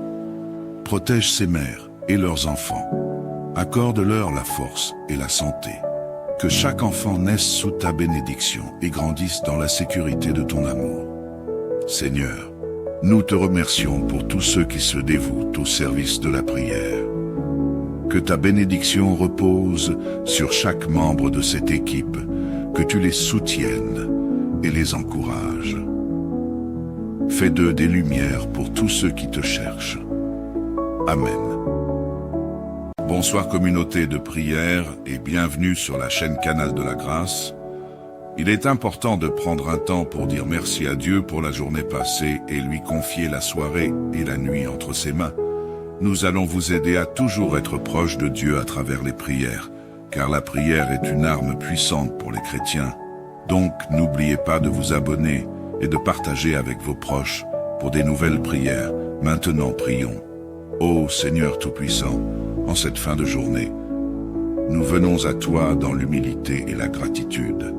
Protège ces mères et leurs enfants. Accorde-leur la force et la santé. Que chaque enfant naisse sous ta bénédiction et grandisse dans la sécurité de ton amour. Seigneur, nous te remercions pour tous ceux qui se dévouent au service de la prière. Que ta bénédiction repose sur chaque membre de cette équipe, que tu les soutiennes et les encourages. Fais d'eux des lumières pour tous ceux qui te cherchent. Amen. Bonsoir communauté de prière et bienvenue sur la chaîne Canal de la Grâce. Il est important de prendre un temps pour dire merci à Dieu pour la journée passée et lui confier la soirée et la nuit entre ses mains. Nous allons vous aider à toujours être proche de Dieu à travers les prières, car la prière est une arme puissante pour les chrétiens. Donc n'oubliez pas de vous abonner et de partager avec vos proches pour des nouvelles prières. Maintenant prions. Ô Seigneur Tout-Puissant, en cette fin de journée, nous venons à toi dans l'humilité et la gratitude.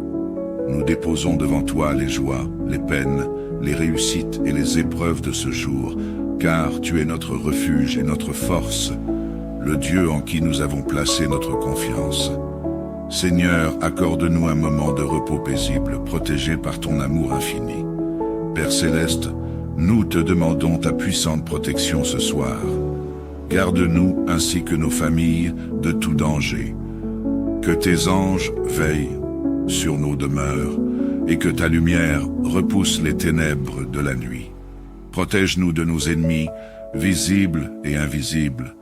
Nous déposons devant toi les joies, les peines, les réussites et les épreuves de ce jour, car tu es notre refuge et notre force, le Dieu en qui nous avons placé notre confiance. Seigneur, accorde-nous un moment de repos paisible, protégé par ton amour infini. Père céleste, nous te demandons ta puissante protection ce soir. Garde-nous ainsi que nos familles de tout danger. Que tes anges veillent sur nos demeures et que ta lumière repousse les ténèbres de la nuit. Protège-nous de nos ennemis, visibles et invisibles,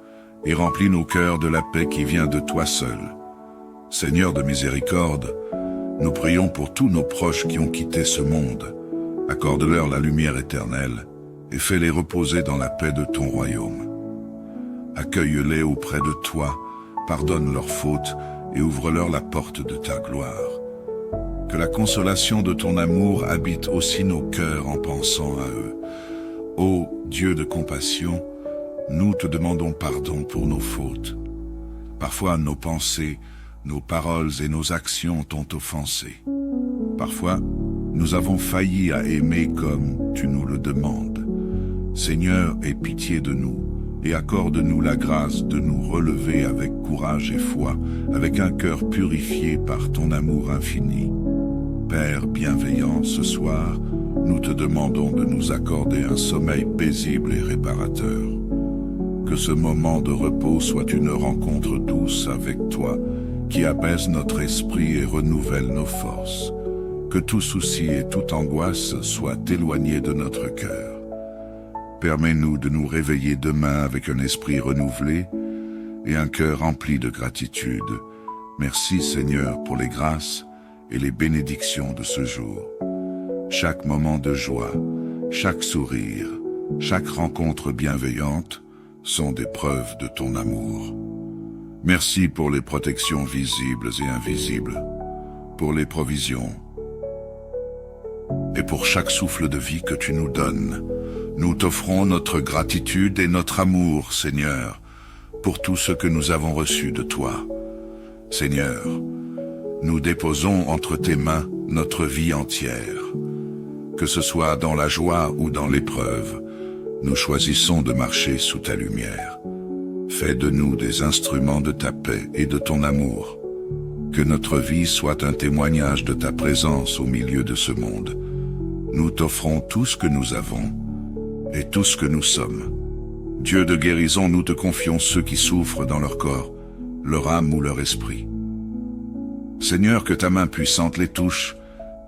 et remplis nos cœurs de la paix qui vient de toi seul. Seigneur de miséricorde, nous prions pour tous nos proches qui ont quitté ce monde. Accorde-leur la lumière éternelle et fais-les reposer dans la paix de ton royaume. Accueille-les auprès de toi, pardonne leurs fautes et ouvre-leur la porte de ta gloire. Que la consolation de ton amour habite aussi nos cœurs en pensant à eux. Ô Dieu de compassion, nous te demandons pardon pour nos fautes. Parfois nos pensées, nos paroles et nos actions t'ont offensé. Parfois, nous avons failli à aimer comme tu nous le demandes. Seigneur, aie pitié de nous et accorde-nous la grâce de nous relever avec courage et foi, avec un cœur purifié par ton amour infini. Père bienveillant, ce soir, nous te demandons de nous accorder un sommeil paisible et réparateur. Que ce moment de repos soit une rencontre douce avec toi, qui apaise notre esprit et renouvelle nos forces. Que tout souci et toute angoisse soient éloignés de notre cœur. Permets-nous de nous réveiller demain avec un esprit renouvelé et un cœur rempli de gratitude. Merci Seigneur pour les grâces et les bénédictions de ce jour. Chaque moment de joie, chaque sourire, chaque rencontre bienveillante sont des preuves de ton amour. Merci pour les protections visibles et invisibles, pour les provisions et pour chaque souffle de vie que tu nous donnes. Nous t'offrons notre gratitude et notre amour, Seigneur, pour tout ce que nous avons reçu de toi. Seigneur, nous déposons entre tes mains notre vie entière. Que ce soit dans la joie ou dans l'épreuve, nous choisissons de marcher sous ta lumière. Fais de nous des instruments de ta paix et de ton amour. Que notre vie soit un témoignage de ta présence au milieu de ce monde. Nous t'offrons tout ce que nous avons et tout ce que nous sommes. Dieu de guérison, nous te confions ceux qui souffrent dans leur corps, leur âme ou leur esprit. Seigneur, que ta main puissante les touche,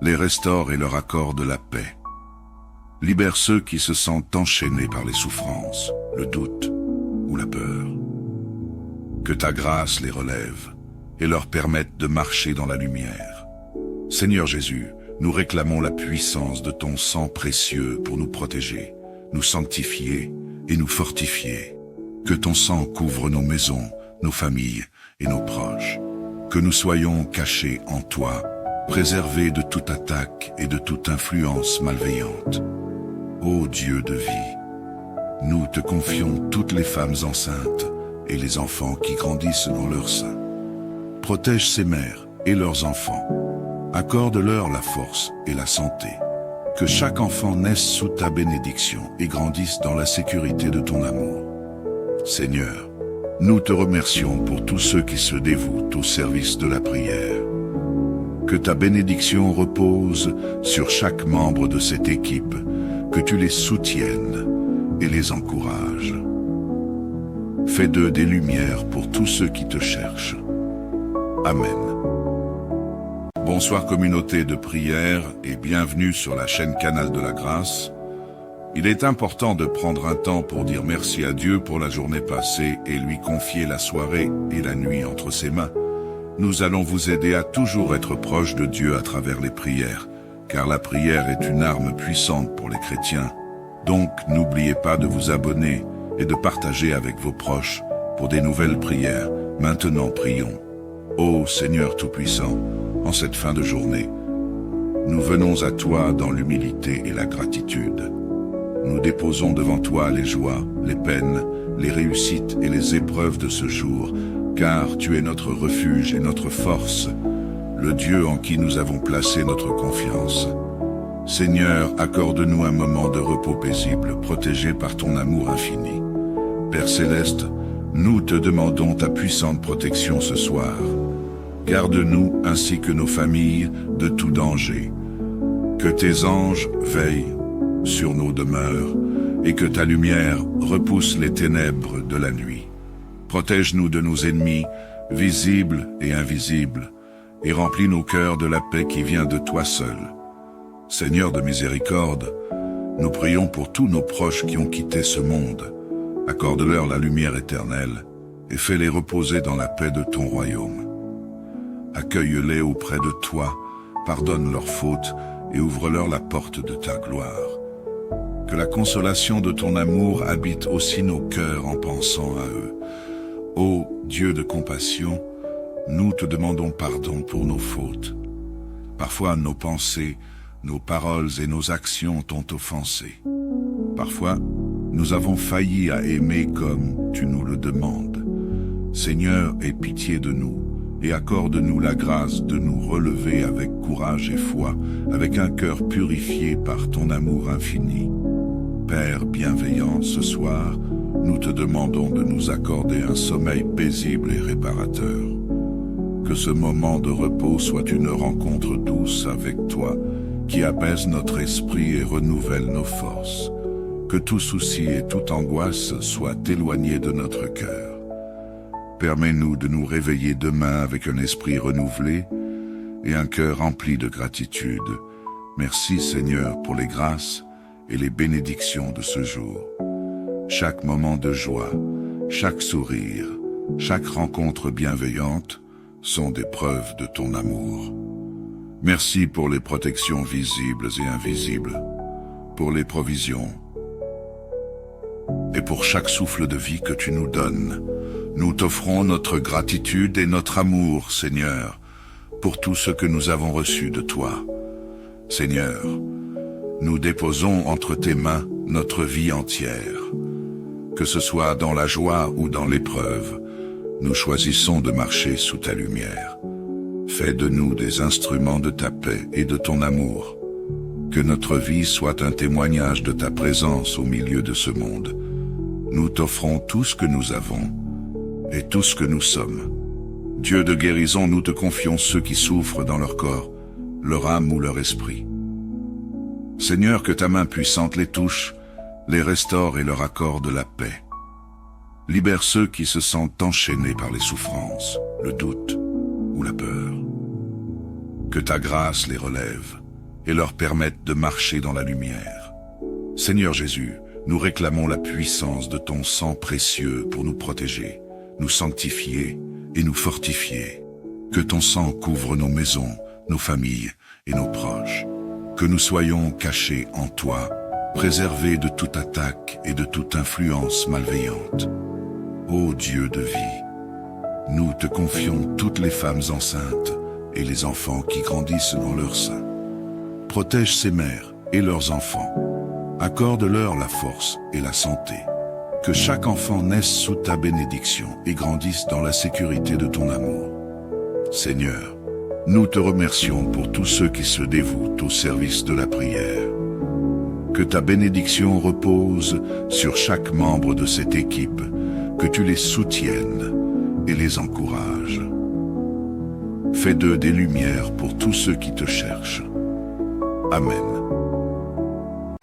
les restaure et leur accorde la paix. Libère ceux qui se sentent enchaînés par les souffrances, le doute ou la peur. Que ta grâce les relève et leur permette de marcher dans la lumière. Seigneur Jésus, nous réclamons la puissance de ton sang précieux pour nous protéger, nous sanctifier et nous fortifier. Que ton sang couvre nos maisons, nos familles et nos proches. Que nous soyons cachés en toi, préservés de toute attaque et de toute influence malveillante. Ô Dieu de vie, nous te confions toutes les femmes enceintes et les enfants qui grandissent dans leur sein. Protège ces mères et leurs enfants. Accorde-leur la force et la santé. Que chaque enfant naisse sous ta bénédiction et grandisse dans la sécurité de ton amour. Seigneur, nous te remercions pour tous ceux qui se dévouent au service de la prière. Que ta bénédiction repose sur chaque membre de cette équipe, que tu les soutiennes et les encourages. Fais d'eux des lumières pour tous ceux qui te cherchent. Amen. Bonsoir communauté de prière et bienvenue sur la chaîne Canal de la Grâce. Il est important de prendre un temps pour dire merci à Dieu pour la journée passée et lui confier la soirée et la nuit entre ses mains. Nous allons vous aider à toujours être proche de Dieu à travers les prières, car la prière est une arme puissante pour les chrétiens. Donc n'oubliez pas de vous abonner et de partager avec vos proches pour des nouvelles prières. Maintenant prions. Ô Seigneur Tout-Puissant, en cette fin de journée, nous venons à toi dans l'humilité et la gratitude. Nous déposons devant toi les joies, les peines, les réussites et les épreuves de ce jour, car tu es notre refuge et notre force, le Dieu en qui nous avons placé notre confiance. Seigneur, accorde-nous un moment de repos paisible, protégé par ton amour infini. Père Céleste, nous te demandons ta puissante protection ce soir. Garde-nous ainsi que nos familles de tout danger. Que tes anges veillent sur nos demeures, et que ta lumière repousse les ténèbres de la nuit. Protège-nous de nos ennemis, visibles et invisibles, et remplis nos cœurs de la paix qui vient de toi seul. Seigneur de miséricorde, nous prions pour tous nos proches qui ont quitté ce monde. Accorde-leur la lumière éternelle et fais-les reposer dans la paix de ton royaume. Accueille-les auprès de toi, pardonne leurs fautes et ouvre-leur la porte de ta gloire. Que la consolation de ton amour habite aussi nos cœurs en pensant à eux. Ô Dieu de compassion, nous te demandons pardon pour nos fautes. Parfois nos pensées, nos paroles et nos actions t'ont offensé. Parfois, nous avons failli à aimer comme tu nous le demandes. Seigneur, aie pitié de nous et accorde-nous la grâce de nous relever avec courage et foi, avec un cœur purifié par ton amour infini. Père bienveillant, ce soir, nous te demandons de nous accorder un sommeil paisible et réparateur. Que ce moment de repos soit une rencontre douce avec toi, qui apaise notre esprit et renouvelle nos forces. Que tout souci et toute angoisse soient éloignés de notre cœur. Permets-nous de nous réveiller demain avec un esprit renouvelé et un cœur rempli de gratitude. Merci Seigneur pour les grâces et les bénédictions de ce jour. Chaque moment de joie, chaque sourire, chaque rencontre bienveillante sont des preuves de ton amour. Merci pour les protections visibles et invisibles, pour les provisions et pour chaque souffle de vie que tu nous donnes. Nous t'offrons notre gratitude et notre amour, Seigneur, pour tout ce que nous avons reçu de toi. Seigneur, nous déposons entre tes mains notre vie entière. Que ce soit dans la joie ou dans l'épreuve, nous choisissons de marcher sous ta lumière. Fais de nous des instruments de ta paix et de ton amour. Que notre vie soit un témoignage de ta présence au milieu de ce monde. Nous t'offrons tout ce que nous avons et tout ce que nous sommes. Dieu de guérison, nous te confions ceux qui souffrent dans leur corps, leur âme ou leur esprit. Seigneur, que ta main puissante les touche, les restaure et leur accorde la paix. Libère ceux qui se sentent enchaînés par les souffrances, le doute ou la peur. Que ta grâce les relève et leur permette de marcher dans la lumière. Seigneur Jésus, nous réclamons la puissance de ton sang précieux pour nous protéger, nous sanctifier et nous fortifier. Que ton sang couvre nos maisons, nos familles et nos proches. Que nous soyons cachés en toi, préservés de toute attaque et de toute influence malveillante. Ô Dieu de vie, nous te confions toutes les femmes enceintes et les enfants qui grandissent dans leur sein. Protège ces mères et leurs enfants. Accorde-leur la force et la santé. Que chaque enfant naisse sous ta bénédiction et grandisse dans la sécurité de ton amour. Seigneur, nous te remercions pour tous ceux qui se dévouent au service de la prière. Que ta bénédiction repose sur chaque membre de cette équipe, que tu les soutiennes et les encourages. Fais d'eux des lumières pour tous ceux qui te cherchent. Amen.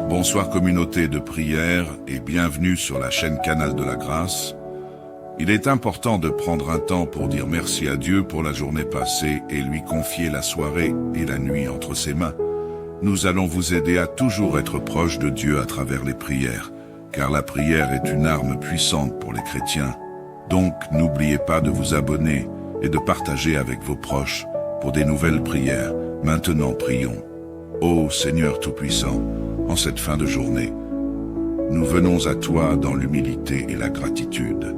Bonsoir communauté de prière et bienvenue sur la chaîne Canal de la Grâce. Il est important de prendre un temps pour dire merci à Dieu pour la journée passée et lui confier la soirée et la nuit entre ses mains. Nous allons vous aider à toujours être proche de Dieu à travers les prières, car la prière est une arme puissante pour les chrétiens. Donc, n'oubliez pas de vous abonner et de partager avec vos proches pour des nouvelles prières. Maintenant, prions. Ô Seigneur Tout-Puissant, en cette fin de journée, nous venons à toi dans l'humilité et la gratitude.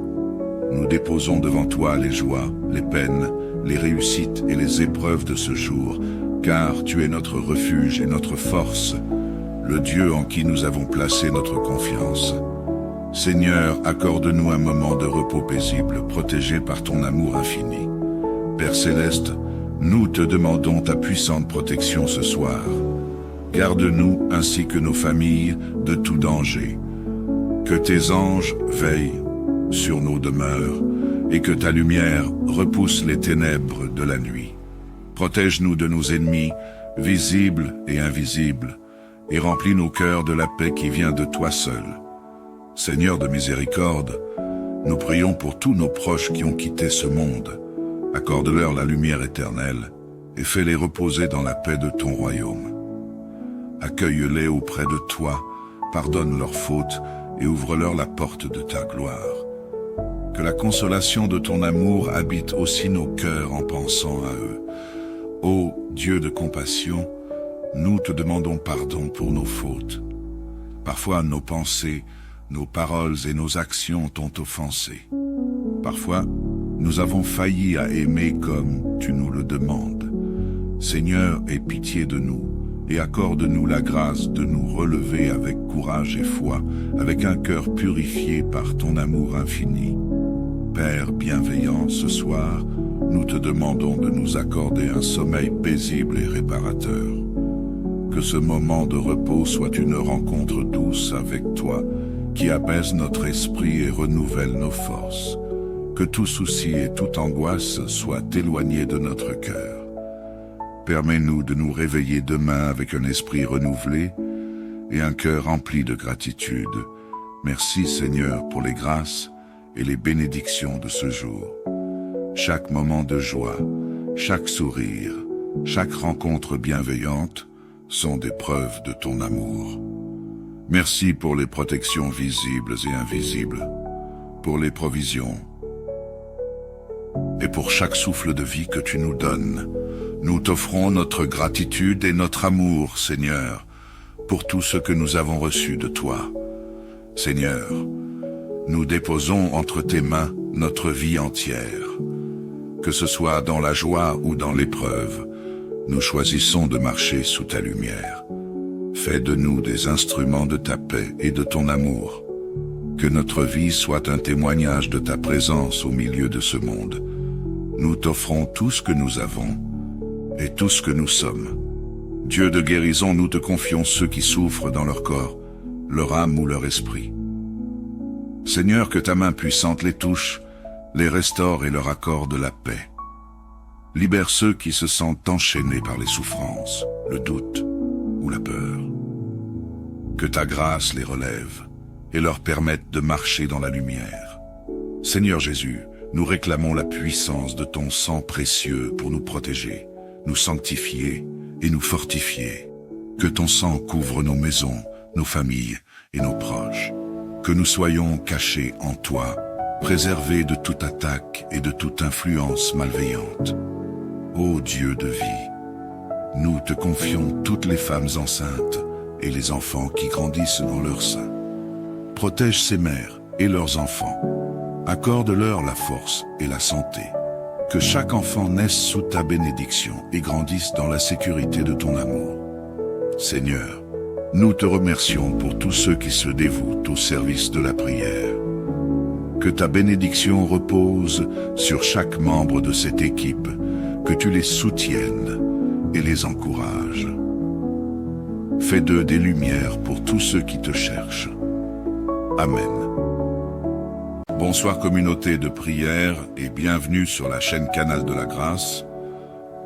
Nous déposons devant toi les joies, les peines, les réussites et les épreuves de ce jour, car tu es notre refuge et notre force, le Dieu en qui nous avons placé notre confiance. Seigneur, accorde-nous un moment de repos paisible, protégé par ton amour infini. Père Céleste, nous te demandons ta puissante protection ce soir. Garde-nous ainsi que nos familles de tout danger. Que tes anges veillent sur nos demeures et que ta lumière repousse les ténèbres de la nuit. Protège-nous de nos ennemis, visibles et invisibles, et remplis nos cœurs de la paix qui vient de toi seul. Seigneur de miséricorde, nous prions pour tous nos proches qui ont quitté ce monde. Accorde-leur la lumière éternelle et fais-les reposer dans la paix de ton royaume. Accueille-les auprès de toi, pardonne leurs fautes et ouvre-leur la porte de ta gloire. Que la consolation de ton amour habite aussi nos cœurs en pensant à eux. Ô Dieu de compassion, nous te demandons pardon pour nos fautes. Parfois nos pensées, nos paroles et nos actions t'ont offensé. Parfois, nous avons failli à aimer comme tu nous le demandes. Seigneur, aie pitié de nous et accorde-nous la grâce de nous relever avec courage et foi, avec un cœur purifié par ton amour infini. Père bienveillant, ce soir, nous te demandons de nous accorder un sommeil paisible et réparateur. Que ce moment de repos soit une rencontre douce avec toi, qui apaise notre esprit et renouvelle nos forces. Que tout souci et toute angoisse soient éloignés de notre cœur. Permets-nous de nous réveiller demain avec un esprit renouvelé et un cœur rempli de gratitude. Merci Seigneur pour les grâces et les bénédictions de ce jour. Chaque moment de joie, chaque sourire, chaque rencontre bienveillante sont des preuves de ton amour. Merci pour les protections visibles et invisibles, pour les provisions et pour chaque souffle de vie que tu nous donnes. Nous t'offrons notre gratitude et notre amour, Seigneur, pour tout ce que nous avons reçu de toi. Seigneur, nous déposons entre tes mains notre vie entière. Que ce soit dans la joie ou dans l'épreuve, nous choisissons de marcher sous ta lumière. Fais de nous des instruments de ta paix et de ton amour. Que notre vie soit un témoignage de ta présence au milieu de ce monde. Nous t'offrons tout ce que nous avons et tout ce que nous sommes. Dieu de guérison, nous te confions ceux qui souffrent dans leur corps, leur âme ou leur esprit. Seigneur, que ta main puissante les touche, les restaure et leur accorde la paix. Libère ceux qui se sentent enchaînés par les souffrances, le doute ou la peur. Que ta grâce les relève et leur permette de marcher dans la lumière. Seigneur Jésus, nous réclamons la puissance de ton sang précieux pour nous protéger, nous sanctifier et nous fortifier. Que ton sang couvre nos maisons, nos familles et nos proches. Que nous soyons cachés en toi, préservés de toute attaque et de toute influence malveillante. Ô Dieu de vie, nous te confions toutes les femmes enceintes et les enfants qui grandissent dans leur sein. Protège ces mères et leurs enfants. Accorde-leur la force et la santé. Que chaque enfant naisse sous ta bénédiction et grandisse dans la sécurité de ton amour. Seigneur, nous te remercions pour tous ceux qui se dévouent au service de la prière. Que ta bénédiction repose sur chaque membre de cette équipe, que tu les soutiennes et les encourages. Fais d'eux des lumières pour tous ceux qui te cherchent. Amen. Bonsoir communauté de prière et bienvenue sur la chaîne Canal de la Grâce.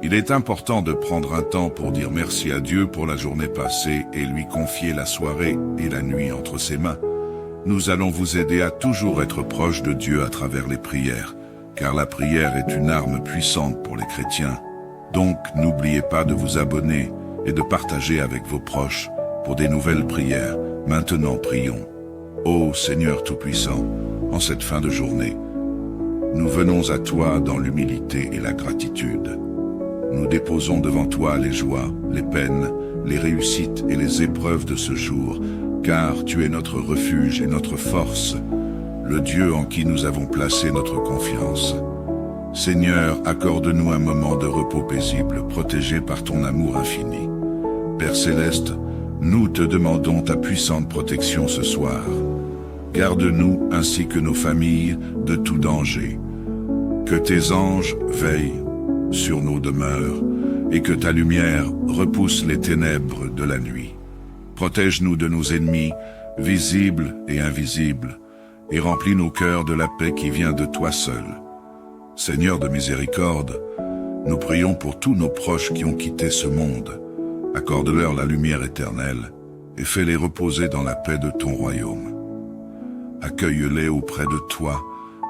Il est important de prendre un temps pour dire merci à Dieu pour la journée passée et lui confier la soirée et la nuit entre ses mains. Nous allons vous aider à toujours être proche de Dieu à travers les prières, car la prière est une arme puissante pour les chrétiens. Donc n'oubliez pas de vous abonner et de partager avec vos proches pour des nouvelles prières. Maintenant prions. Ô Seigneur Tout-Puissant, en cette fin de journée, nous venons à toi dans l'humilité et la gratitude. Nous déposons devant toi les joies, les peines, les réussites et les épreuves de ce jour, car tu es notre refuge et notre force, le Dieu en qui nous avons placé notre confiance. Seigneur, accorde-nous un moment de repos paisible, protégé par ton amour infini. Père Céleste, nous te demandons ta puissante protection ce soir. Garde-nous ainsi que nos familles de tout danger. Que tes anges veillent sur nos demeures et que ta lumière repousse les ténèbres de la nuit. Protège-nous de nos ennemis, visibles et invisibles, et remplis nos cœurs de la paix qui vient de toi seul. Seigneur de miséricorde, nous prions pour tous nos proches qui ont quitté ce monde. Accorde-leur la lumière éternelle et fais-les reposer dans la paix de ton royaume. Accueille-les auprès de toi,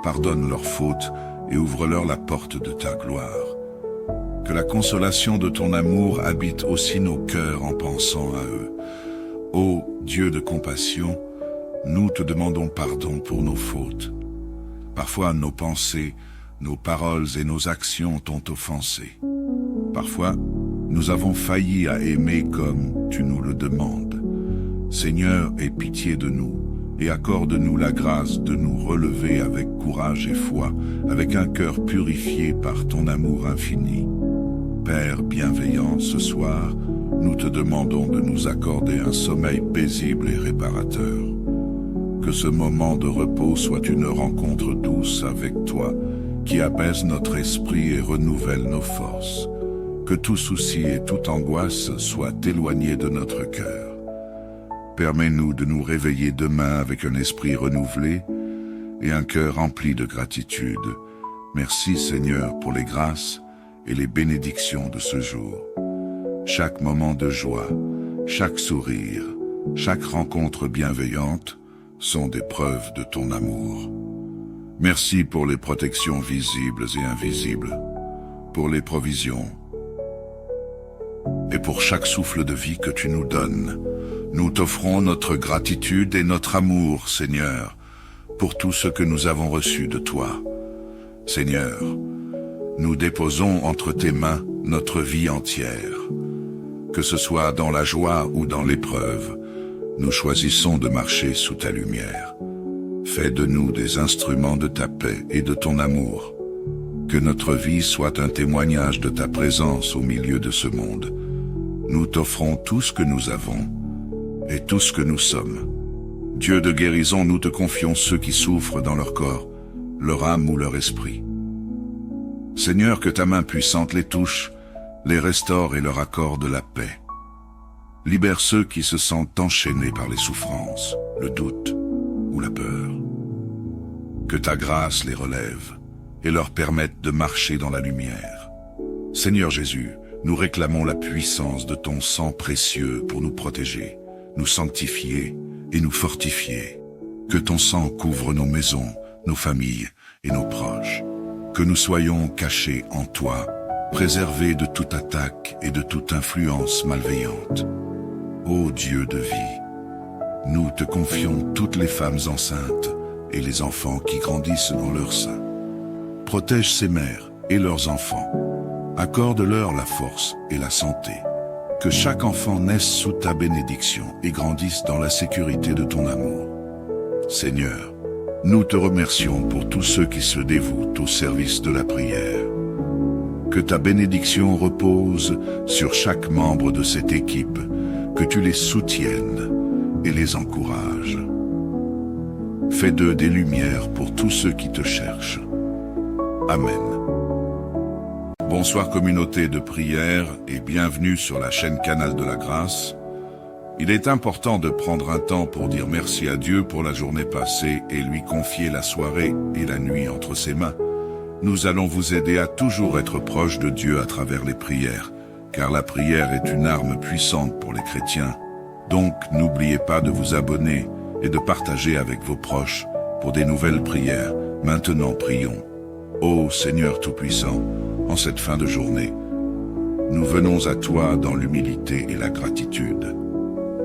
pardonne leurs fautes et ouvre-leur la porte de ta gloire. Que la consolation de ton amour habite aussi nos cœurs en pensant à eux. Ô Dieu de compassion, nous te demandons pardon pour nos fautes. Parfois nos pensées, nos paroles et nos actions t'ont offensé. Parfois, nous avons failli à aimer comme tu nous le demandes. Seigneur, aie pitié de nous et accorde-nous la grâce de nous relever avec courage et foi, avec un cœur purifié par ton amour infini. Père bienveillant, ce soir, nous te demandons de nous accorder un sommeil paisible et réparateur. Que ce moment de repos soit une rencontre douce avec toi, qui apaise notre esprit et renouvelle nos forces. Que tout souci et toute angoisse soient éloignés de notre cœur. Permets-nous de nous réveiller demain avec un esprit renouvelé et un cœur rempli de gratitude. Merci Seigneur pour les grâces et les bénédictions de ce jour. Chaque moment de joie, chaque sourire, chaque rencontre bienveillante sont des preuves de ton amour. Merci pour les protections visibles et invisibles, pour les provisions et pour chaque souffle de vie que tu nous donnes. Nous t'offrons notre gratitude et notre amour, Seigneur, pour tout ce que nous avons reçu de toi. Seigneur, nous déposons entre tes mains notre vie entière. Que ce soit dans la joie ou dans l'épreuve, nous choisissons de marcher sous ta lumière. Fais de nous des instruments de ta paix et de ton amour. Que notre vie soit un témoignage de ta présence au milieu de ce monde. Nous t'offrons tout ce que nous avons et tout ce que nous sommes. Dieu de guérison, nous te confions ceux qui souffrent dans leur corps, leur âme ou leur esprit. Seigneur, que ta main puissante les touche, les restaure et leur accorde la paix. Libère ceux qui se sentent enchaînés par les souffrances, le doute ou la peur. Que ta grâce les relève et leur permette de marcher dans la lumière. Seigneur Jésus, nous réclamons la puissance de ton sang précieux pour nous protéger, nous sanctifier et nous fortifier. Que ton sang couvre nos maisons, nos familles et nos proches. Que nous soyons cachés en toi, préservés de toute attaque et de toute influence malveillante. Ô Dieu de vie, nous te confions toutes les femmes enceintes et les enfants qui grandissent dans leur sein. Protège ces mères et leurs enfants. Accorde-leur la force et la santé. Que chaque enfant naisse sous ta bénédiction et grandisse dans la sécurité de ton amour. Seigneur, nous te remercions pour tous ceux qui se dévouent au service de la prière. Que ta bénédiction repose sur chaque membre de cette équipe, que tu les soutiennes et les encourages. Fais d'eux des lumières pour tous ceux qui te cherchent. Amen. Bonsoir communauté de prière et bienvenue sur la chaîne Canal de la Grâce. Il est important de prendre un temps pour dire merci à Dieu pour la journée passée et lui confier la soirée et la nuit entre ses mains. Nous allons vous aider à toujours être proche de Dieu à travers les prières, car la prière est une arme puissante pour les chrétiens. Donc n'oubliez pas de vous abonner et de partager avec vos proches pour des nouvelles prières. Maintenant prions. Ô Seigneur Tout-Puissant, en cette fin de journée, nous venons à toi dans l'humilité et la gratitude.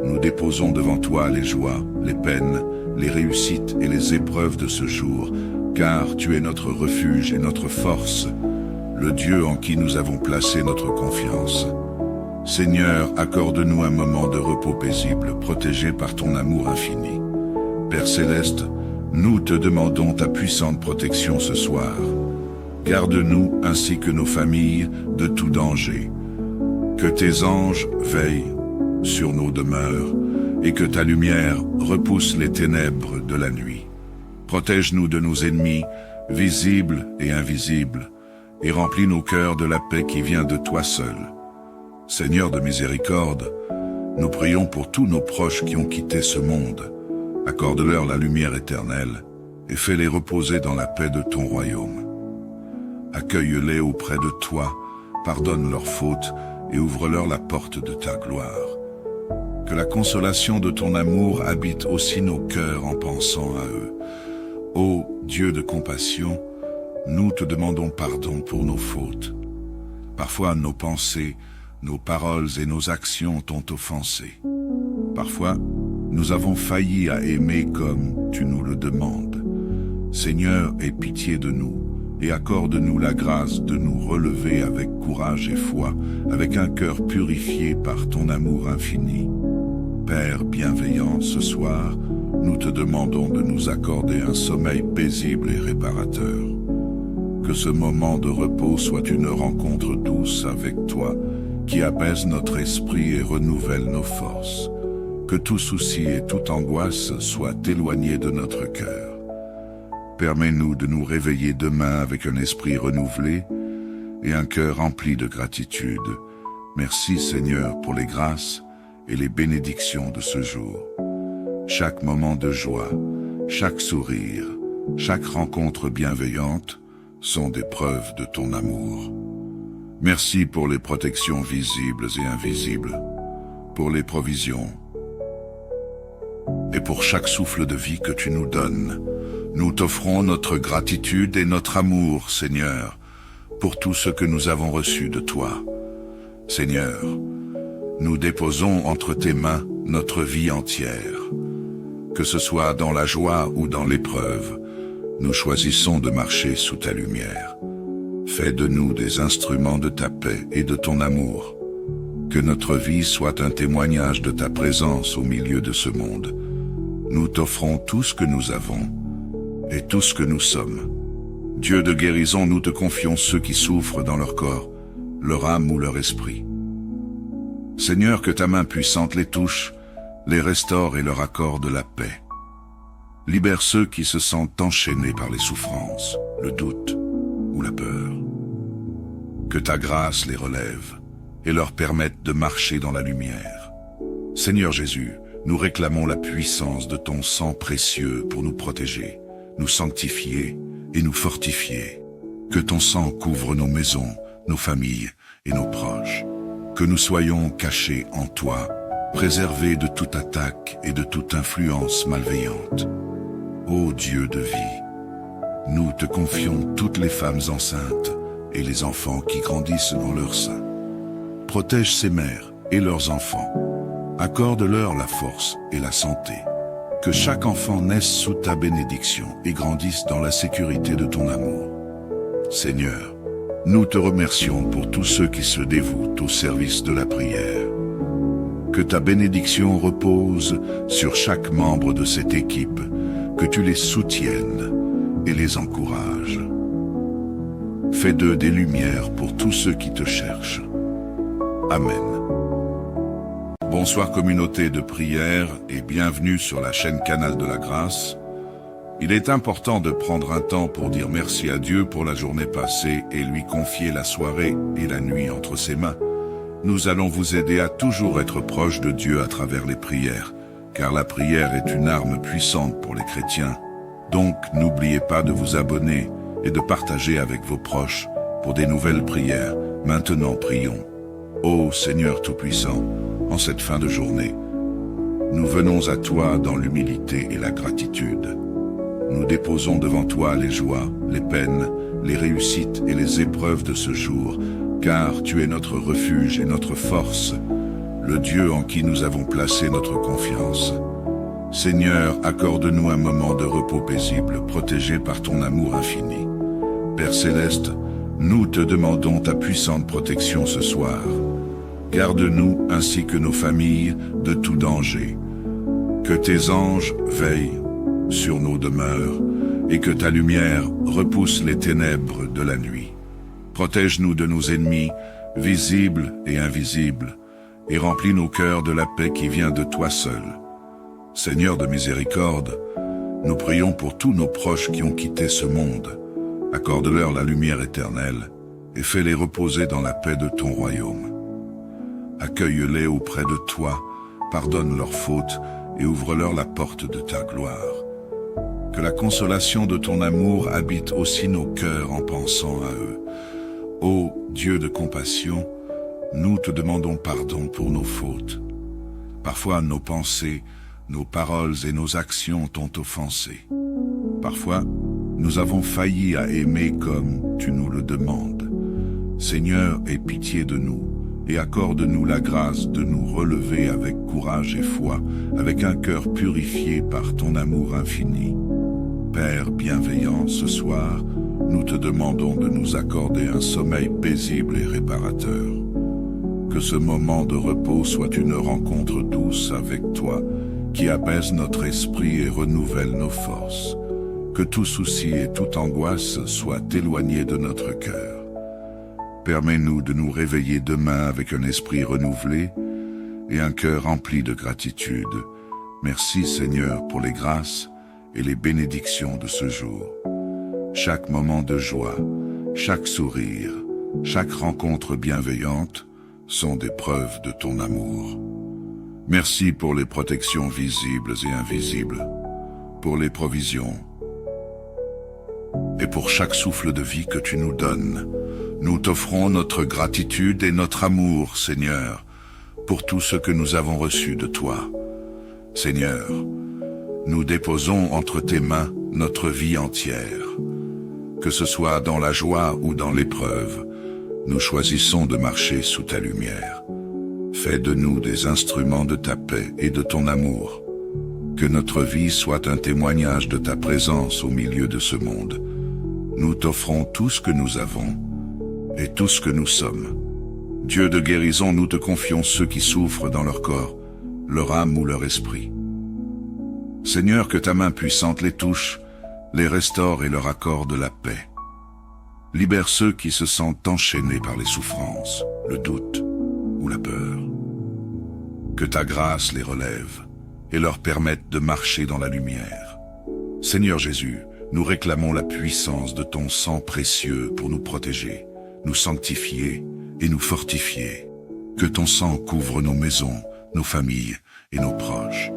Nous déposons devant toi les joies, les peines, les réussites et les épreuves de ce jour, car tu es notre refuge et notre force, le Dieu en qui nous avons placé notre confiance. Seigneur, accorde-nous un moment de repos paisible, protégé par ton amour infini. Père Céleste, nous te demandons ta puissante protection ce soir. Garde-nous ainsi que nos familles de tout danger. Que tes anges veillent sur nos demeures et que ta lumière repousse les ténèbres de la nuit. Protège-nous de nos ennemis, visibles et invisibles, et remplis nos cœurs de la paix qui vient de toi seul. Seigneur de miséricorde, nous prions pour tous nos proches qui ont quitté ce monde. Accorde-leur la lumière éternelle et fais-les reposer dans la paix de ton royaume. Accueille-les auprès de toi, pardonne leurs fautes et ouvre-leur la porte de ta gloire. Que la consolation de ton amour habite aussi nos cœurs en pensant à eux. Ô Dieu de compassion, nous te demandons pardon pour nos fautes. Parfois nos pensées, nos paroles et nos actions t'ont offensé. Parfois, nous avons failli à aimer comme tu nous le demandes. Seigneur, aie pitié de nous et accorde-nous la grâce de nous relever avec courage et foi, avec un cœur purifié par ton amour infini. Père bienveillant, ce soir, nous te demandons de nous accorder un sommeil paisible et réparateur. Que ce moment de repos soit une rencontre douce avec toi, qui apaise notre esprit et renouvelle nos forces. Que tout souci et toute angoisse soient éloignés de notre cœur. Permets-nous de nous réveiller demain avec un esprit renouvelé et un cœur rempli de gratitude. Merci Seigneur pour les grâces et les bénédictions de ce jour. Chaque moment de joie, chaque sourire, chaque rencontre bienveillante sont des preuves de ton amour. Merci pour les protections visibles et invisibles, pour les provisions et pour chaque souffle de vie que tu nous donnes. Nous t'offrons notre gratitude et notre amour, Seigneur, pour tout ce que nous avons reçu de toi. Seigneur, nous déposons entre tes mains notre vie entière. Que ce soit dans la joie ou dans l'épreuve, nous choisissons de marcher sous ta lumière. Fais de nous des instruments de ta paix et de ton amour. Que notre vie soit un témoignage de ta présence au milieu de ce monde. Nous t'offrons tout ce que nous avons et tout ce que nous sommes. Dieu de guérison, nous te confions ceux qui souffrent dans leur corps, leur âme ou leur esprit. Seigneur, que ta main puissante les touche, les restaure et leur accorde la paix. Libère ceux qui se sentent enchaînés par les souffrances, le doute ou la peur. Que ta grâce les relève et leur permette de marcher dans la lumière. Seigneur Jésus, nous réclamons la puissance de ton sang précieux pour nous protéger, nous sanctifier et nous fortifier. Que ton sang couvre nos maisons, nos familles et nos proches. Que nous soyons cachés en toi, préservés de toute attaque et de toute influence malveillante. Ô Dieu de vie, nous te confions toutes les femmes enceintes et les enfants qui grandissent dans leur sein. Protège ces mères et leurs enfants. Accorde-leur la force et la santé. Que chaque enfant naisse sous ta bénédiction et grandisse dans la sécurité de ton amour. Seigneur, nous te remercions pour tous ceux qui se dévouent au service de la prière. Que ta bénédiction repose sur chaque membre de cette équipe, que tu les soutiennes et les encourages. Fais d'eux des lumières pour tous ceux qui te cherchent. Amen. Bonsoir communauté de prière et bienvenue sur la chaîne Canal de la Grâce. Il est important de prendre un temps pour dire merci à Dieu pour la journée passée et lui confier la soirée et la nuit entre ses mains. Nous allons vous aider à toujours être proche de Dieu à travers les prières, car la prière est une arme puissante pour les chrétiens. Donc n'oubliez pas de vous abonner et de partager avec vos proches pour des nouvelles prières. Maintenant prions. Ô Seigneur Tout-Puissant, en cette fin de journée, nous venons à toi dans l'humilité et la gratitude. Nous déposons devant toi les joies, les peines, les réussites et les épreuves de ce jour, car tu es notre refuge et notre force, le Dieu en qui nous avons placé notre confiance. Seigneur, accorde-nous un moment de repos paisible, protégé par ton amour infini. Père Céleste, nous te demandons ta puissante protection ce soir. Garde-nous ainsi que nos familles de tout danger. Que tes anges veillent sur nos demeures et que ta lumière repousse les ténèbres de la nuit. Protège-nous de nos ennemis, visibles et invisibles, et remplis nos cœurs de la paix qui vient de toi seul. Seigneur de miséricorde, nous prions pour tous nos proches qui ont quitté ce monde. Accorde-leur la lumière éternelle et fais-les reposer dans la paix de ton royaume. Accueille-les auprès de toi, pardonne leurs fautes et ouvre-leur la porte de ta gloire. Que la consolation de ton amour habite aussi nos cœurs en pensant à eux. Ô Dieu de compassion, nous te demandons pardon pour nos fautes. Parfois nos pensées, nos paroles et nos actions t'ont offensé. Parfois, nous avons failli à aimer comme tu nous le demandes. Seigneur, aie pitié de nous et accorde-nous la grâce de nous relever avec courage et foi, avec un cœur purifié par ton amour infini. Père bienveillant, ce soir, nous te demandons de nous accorder un sommeil paisible et réparateur. Que ce moment de repos soit une rencontre douce avec toi, qui apaise notre esprit et renouvelle nos forces. Que tout souci et toute angoisse soient éloignés de notre cœur. Permets-nous de nous réveiller demain avec un esprit renouvelé et un cœur rempli de gratitude. Merci Seigneur pour les grâces et les bénédictions de ce jour. Chaque moment de joie, chaque sourire, chaque rencontre bienveillante sont des preuves de ton amour. Merci pour les protections visibles et invisibles, pour les provisions et pour chaque souffle de vie que tu nous donnes. Nous t'offrons notre gratitude et notre amour, Seigneur, pour tout ce que nous avons reçu de toi. Seigneur, nous déposons entre tes mains notre vie entière. Que ce soit dans la joie ou dans l'épreuve, nous choisissons de marcher sous ta lumière. Fais de nous des instruments de ta paix et de ton amour. Que notre vie soit un témoignage de ta présence au milieu de ce monde. Nous t'offrons tout ce que nous avons et tout ce que nous sommes. Dieu de guérison, nous te confions ceux qui souffrent dans leur corps, leur âme ou leur esprit. Seigneur, que ta main puissante les touche, les restaure et leur accorde la paix. Libère ceux qui se sentent enchaînés par les souffrances, le doute ou la peur. Que ta grâce les relève et leur permette de marcher dans la lumière. Seigneur Jésus, nous réclamons la puissance de ton sang précieux pour nous protéger, nous sanctifier et nous fortifier. Que ton sang couvre nos maisons, nos familles et nos proches.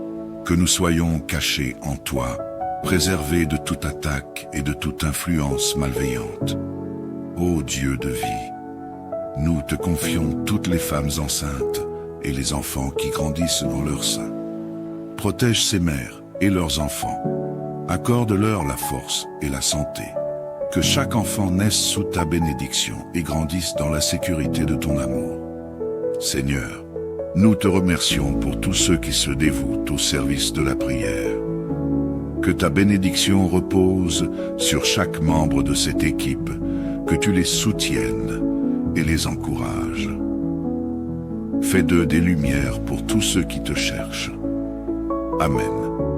Que nous soyons cachés en toi, préservés de toute attaque et de toute influence malveillante. Ô Dieu de vie, nous te confions toutes les femmes enceintes et les enfants qui grandissent dans leur sein. Protège ces mères et leurs enfants. Accorde-leur la force et la santé. Que chaque enfant naisse sous ta bénédiction et grandisse dans la sécurité de ton amour. Seigneur, nous te remercions pour tous ceux qui se dévouent au service de la prière. Que ta bénédiction repose sur chaque membre de cette équipe, que tu les soutiennes et les encourages. Fais d'eux des lumières pour tous ceux qui te cherchent. Amen.